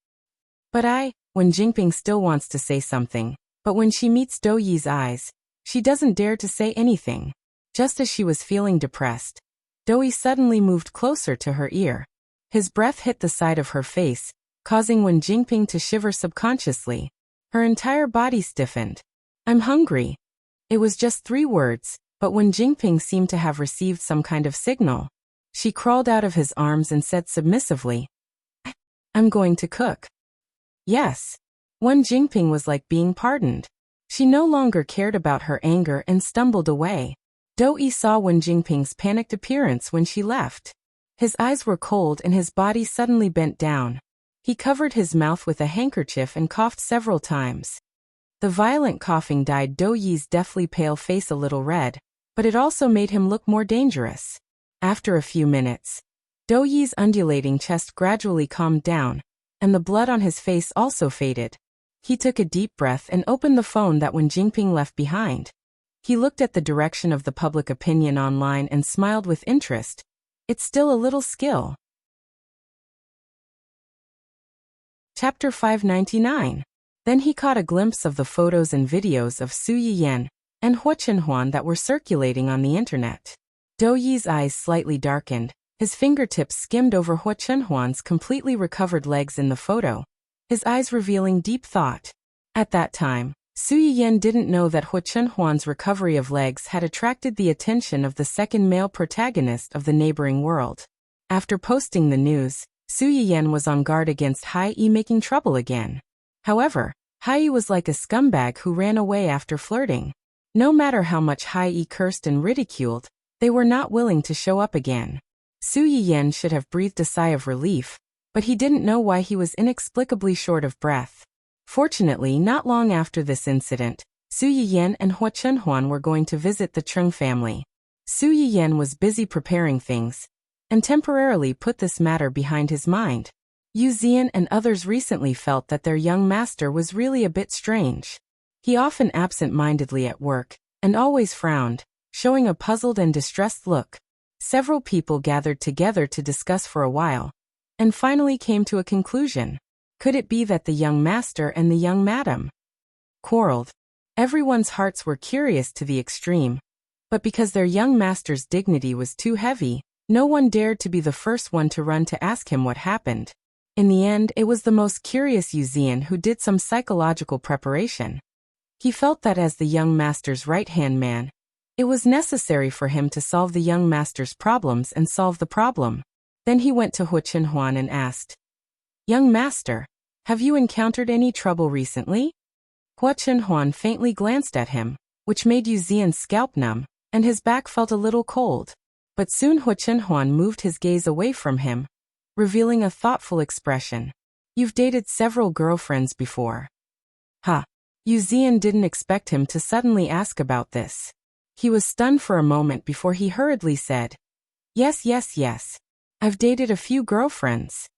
But when Jingping still wants to say something, but when she meets Dou Yi's eyes, she doesn't dare to say anything. Just as she was feeling depressed, Dou Yi suddenly moved closer to her ear. His breath hit the side of her face, causing Wen Jingping to shiver subconsciously. Her entire body stiffened. I'm hungry. It was just 3 words, but Wen Jingping seemed to have received some kind of signal. She crawled out of his arms and said submissively, I'm going to cook. Yes. Wen Jingping was like being pardoned. She no longer cared about her anger and stumbled away. Dou Yi saw Wen Jingping's panicked appearance when she left. His eyes were cold and his body suddenly bent down. He covered his mouth with a handkerchief and coughed several times. The violent coughing dyed Dou Yi's deathly pale face a little red, but it also made him look more dangerous. After a few minutes, Dou Yi's undulating chest gradually calmed down, and the blood on his face also faded. He took a deep breath and opened the phone that Wen Jingping left behind. He looked at the direction of the public opinion online and smiled with interest. It's still a little skill. Chapter 599. Then he caught a glimpse of the photos and videos of Su Yiyan and Hua Chenhuan that were circulating on the internet. Dou Yi's eyes slightly darkened. His fingertips skimmed over Hua Chenhuan's completely recovered legs in the photo, his eyes revealing deep thought. At that time, Su Yiyan didn't know that Hua Chenhuan's recovery of legs had attracted the attention of the second male protagonist of the neighboring world. After posting the news, Su Yiyan was on guard against Hai Yi making trouble again. However, Hai Yi was like a scumbag who ran away after flirting. No matter how much Hai Yi cursed and ridiculed, they were not willing to show up again. Su Yiyan should have breathed a sigh of relief, but he didn't know why he was inexplicably short of breath. Fortunately, not long after this incident, Su Yiyan and Hua Chenhuan were going to visit the Chung family. Su Yiyan was busy preparing things, and temporarily put this matter behind his mind. Yu Zian and others recently felt that their young master was really a bit strange. He often absent-mindedly at work, and always frowned, showing a puzzled and distressed look. Several people gathered together to discuss for a while, and finally came to a conclusion. Could it be that the young master and the young madam quarreled? Everyone's hearts were curious to the extreme, but because their young master's dignity was too heavy, no one dared to be the first one to run to ask him what happened. In the end, it was the most curious Yuzian who did some psychological preparation. He felt that as the young master's right-hand man, it was necessary for him to solve the young master's problems and solve the problem. Then he went to Hu Chenhuan and asked, "Young master, have you encountered any trouble recently?" Hu Chenhuan faintly glanced at him, which made Yuzian's scalp numb, and his back felt a little cold. But soon Hu Chenhuan moved his gaze away from him, revealing a thoughtful expression. "You've dated several girlfriends before." Ha! Yuzian didn't expect him to suddenly ask about this. He was stunned for a moment before he hurriedly said, Yes. I've dated a few girlfriends.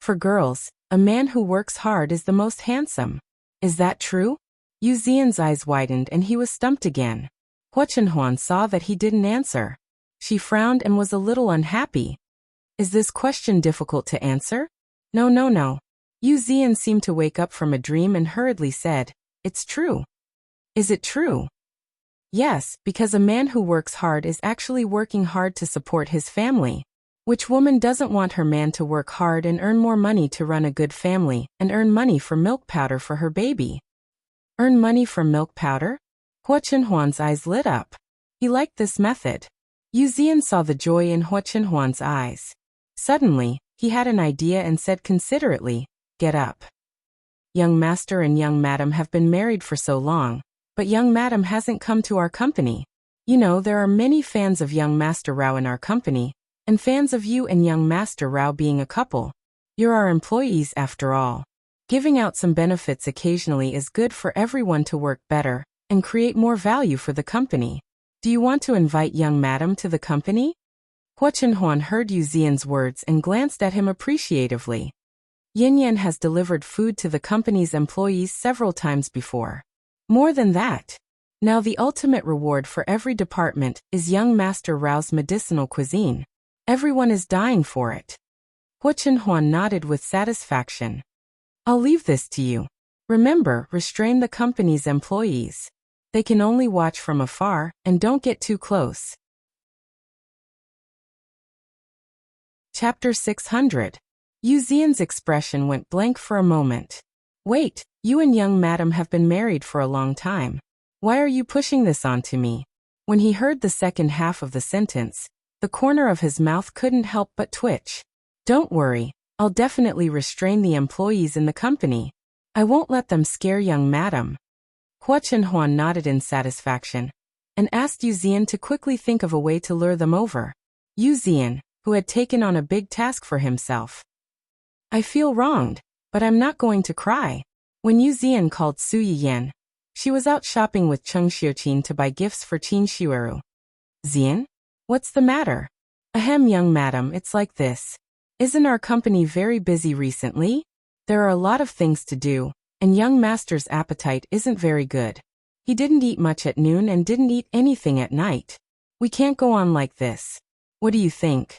For girls, a man who works hard is the most handsome. Is that true?" Yuzian's eyes widened and he was stumped again. Hu Chenhuan saw that he didn't answer. She frowned and was a little unhappy. "Is this question difficult to answer?" No. Yuzian seemed to wake up from a dream and hurriedly said, "It's true." "Is it true?" "Yes, because a man who works hard is actually working hard to support his family. Which woman doesn't want her man to work hard and earn more money to run a good family and earn money for milk powder for her baby?" "Earn money from milk powder?" Hu Chenhuan's eyes lit up. He liked this method. Yuzian saw the joy in Hu Chenhuan's eyes. Suddenly, he had an idea and said considerately, "Get up. Young master and young madam have been married for so long, but young madam hasn't come to our company. You know, there are many fans of young master Rao in our company, and fans of you and young master Rao being a couple. You're our employees after all. Giving out some benefits occasionally is good for everyone to work better and create more value for the company. Do you want to invite young madam to the company?" Hu Chenhuan heard Yuzian's words and glanced at him appreciatively. Yin Yan has delivered food to the company's employees several times before. More than that. Now the ultimate reward for every department is young master Rao's medicinal cuisine. Everyone is dying for it. Hu Chenhuan nodded with satisfaction. "I'll leave this to you. Remember, restrain the company's employees. They can only watch from afar, and don't get too close." Chapter 600. Yuzian's expression went blank for a moment. "Wait, you and young madam have been married for a long time. Why are you pushing this onto me?" When he heard the second half of the sentence, the corner of his mouth couldn't help but twitch. "Don't worry, I'll definitely restrain the employees in the company. I won't let them scare young madam." Hu Chenhuan nodded in satisfaction and asked Yuzian to quickly think of a way to lure them over. Yuzian, who had taken on a big task for himself. "I feel wronged, but I'm not going to cry." When Yuzian called Su Yiyan, she was out shopping with Cheng Xiuqin to buy gifts for Qin Xiueru. "Zian? What's the matter?" "Ahem, young madam, it's like this. Isn't our company very busy recently? There are a lot of things to do, and young master's appetite isn't very good. He didn't eat much at noon and didn't eat anything at night. We can't go on like this. What do you think?"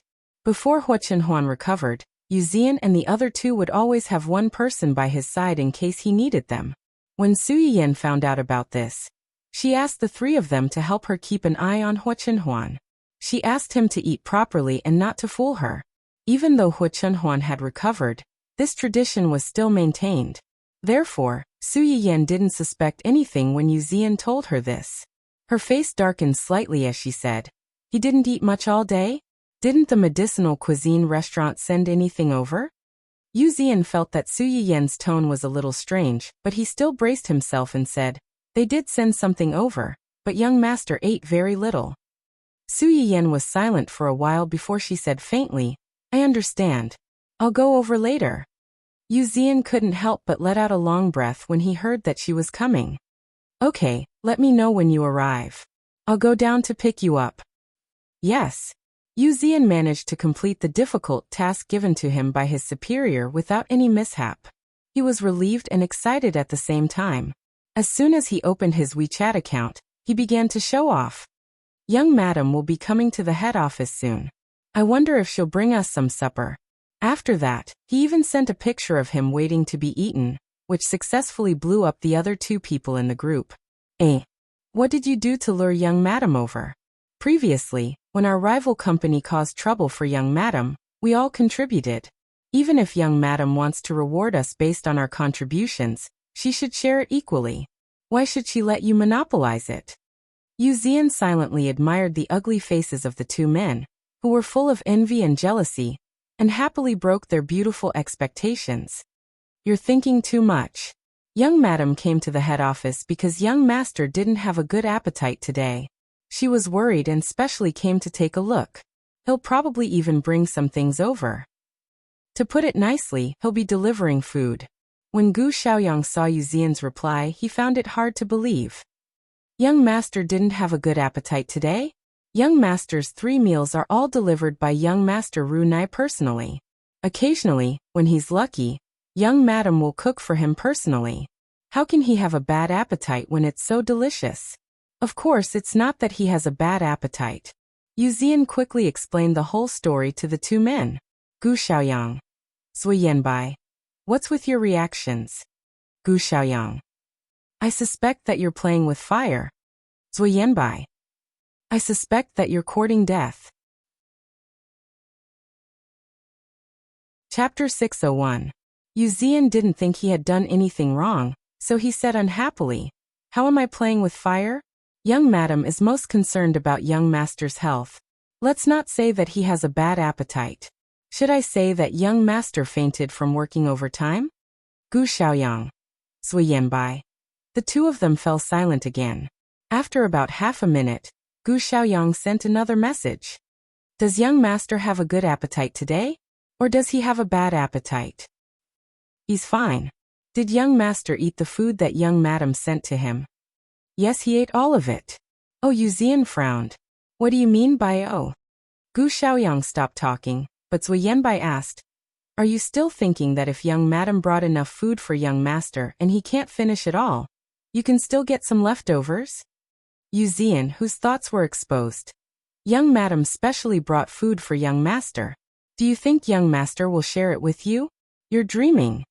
Before Hu Chenhuan recovered, Yuzian and the other two would always have one person by his side in case he needed them. When Su Yiyan found out about this, she asked the three of them to help her keep an eye on Hu Chenhuan. She asked him to eat properly and not to fool her. Even though Hu Chenhuan had recovered, this tradition was still maintained. Therefore, Su Yiyan didn't suspect anything when Yuzian told her this. Her face darkened slightly as she said, "He didn't eat much all day? Didn't the medicinal cuisine restaurant send anything over?" Yuzian felt that Su Yiyan's tone was a little strange, but he still braced himself and said, "They did send something over, but young master ate very little." Su Yiyan was silent for a while before she said faintly, "I understand. I'll go over later." Yuzian couldn't help but let out a long breath when he heard that she was coming. "Okay, let me know when you arrive. I'll go down to pick you up." "Yes." Yuzian managed to complete the difficult task given to him by his superior without any mishap. He was relieved and excited at the same time. As soon as he opened his WeChat account, he began to show off. "Young madam will be coming to the head office soon. I wonder if she'll bring us some supper." After that, he even sent a picture of him waiting to be eaten, which successfully blew up the other two people in the group. What did you do to lure young madam over?" "Previously, when our rival company caused trouble for young madam, we all contributed. Even if young madam wants to reward us based on our contributions, she should share it equally. Why should she let you monopolize it? Yu Zian silently admired the ugly faces of the two men, who were full of envy and jealousy, and happily broke their beautiful expectations. You're thinking too much. Young madam came to the head office because young master didn't have a good appetite today. She was worried and specially came to take a look. He'll probably even bring some things over. To put it nicely, he'll be delivering food. When Gu Xiaoyang saw Yu Zian's reply, he found it hard to believe. Young master didn't have a good appetite today? Young master's 3 meals are all delivered by young master Ru Nai personally. Occasionally, when he's lucky, young madam will cook for him personally. How can he have a bad appetite when it's so delicious? Of course, it's not that he has a bad appetite. Yu Zian quickly explained the whole story to the two men. Gu Xiaoyang. Zui Yanbai. What's with your reactions? Gu Xiaoyang. I suspect that you're playing with fire. Zui Yanbai. I suspect that you're courting death. Chapter 601. Yu Zian didn't think he had done anything wrong, so he said unhappily, How am I playing with fire? Young madam is most concerned about young master's health. Let's not say that he has a bad appetite. Should I say that young master fainted from working overtime? Gu Xiaoyang. Zui Yanbai. The two of them fell silent again. After about half a minute, Gu Xiaoyang sent another message. Does young master have a good appetite today? Or does he have a bad appetite? He's fine. Did young master eat the food that young madam sent to him? Yes, he ate all of it. Oh, Yu Zian frowned. What do you mean by oh? Gu Xiaoyang stopped talking, but Zui Yanbai asked, Are you still thinking that if young madam brought enough food for young master and he can't finish it all, you can still get some leftovers? Yu Zian, whose thoughts were exposed. Young madam specially brought food for young master. Do you think young master will share it with you? You're dreaming.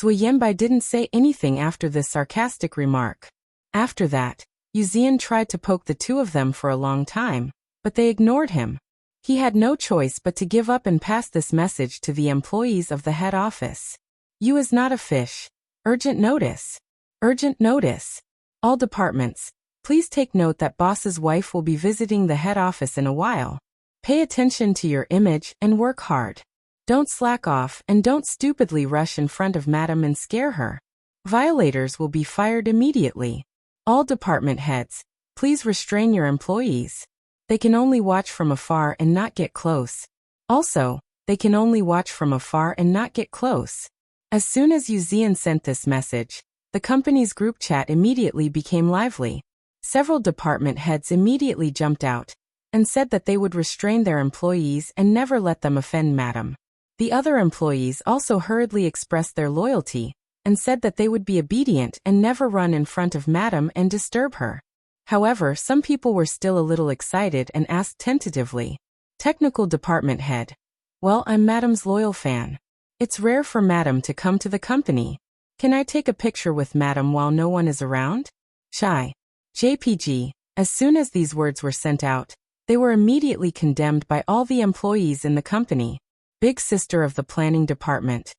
Zui Yanbai didn't say anything after this sarcastic remark. After that, Yu Zian tried to poke the two of them for a long time, but they ignored him. He had no choice but to give up and pass this message to the employees of the head office. You is not a fish. Urgent notice. Urgent notice. All departments, please take note that boss's wife will be visiting the head office in a while. Pay attention to your image and work hard. Don't slack off and don't stupidly rush in front of madam and scare her. Violators will be fired immediately. All department heads, please restrain your employees. They can only watch from afar and not get close. Also, they can only watch from afar and not get close. As soon as Yu Zian sent this message, the company's group chat immediately became lively. Several department heads immediately jumped out and said that they would restrain their employees and never let them offend madam. The other employees also hurriedly expressed their loyalty and said that they would be obedient and never run in front of madam and disturb her. However, some people were still a little excited and asked tentatively, Technical department head. Well, I'm madam's loyal fan. It's rare for madam to come to the company. Can I take a picture with madam while no one is around? Shy. JPG. As soon as these words were sent out, they were immediately condemned by all the employees in the company. Big sister of the planning department.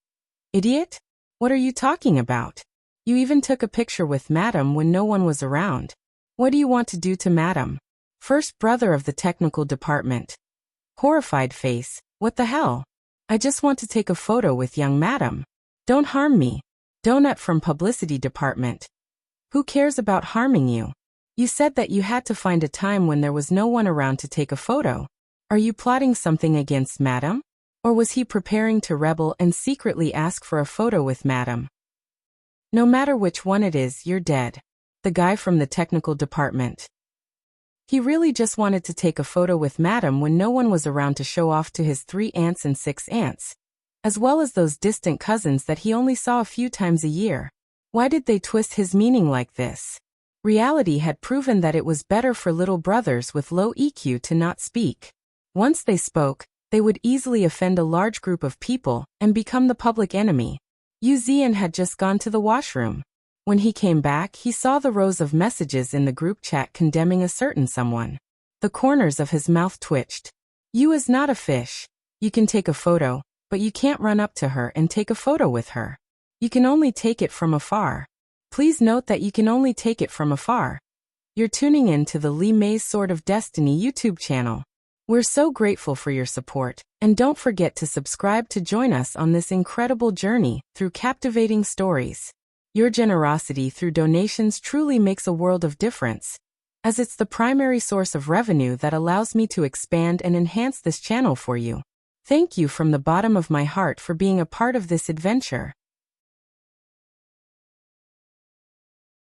Idiot? What are you talking about? You even took a picture with madam when no one was around. What do you want to do to madam? First brother of the technical department. Horrified face. What the hell? I just want to take a photo with young madam. Don't harm me. Donut from publicity department. Who cares about harming you? You said that you had to find a time when there was no one around to take a photo. Are you plotting something against madam? Or was he preparing to rebel and secretly ask for a photo with madam? No matter which one it is, you're dead. The guy from the technical department. He really just wanted to take a photo with madam when no one was around to show off to his 3 aunts and 6 aunts, as well as those distant cousins that he only saw a few times a year. Why did they twist his meaning like this? Reality had proven that it was better for little brothers with low EQ to not speak. Once they spoke, they would easily offend a large group of people and become the public enemy. Yu Zian had just gone to the washroom. When he came back, he saw the rows of messages in the group chat condemning a certain someone. The corners of his mouth twitched. You is not a fish. You can take a photo, but you can't run up to her and take a photo with her. You can only take it from afar. Please note that you can only take it from afar. You're tuning in to the Lee May's Sword of Destiny YouTube channel. We're so grateful for your support, and don't forget to subscribe to join us on this incredible journey through captivating stories. Your generosity through donations truly makes a world of difference, as it's the primary source of revenue that allows me to expand and enhance this channel for you. Thank you from the bottom of my heart for being a part of this adventure.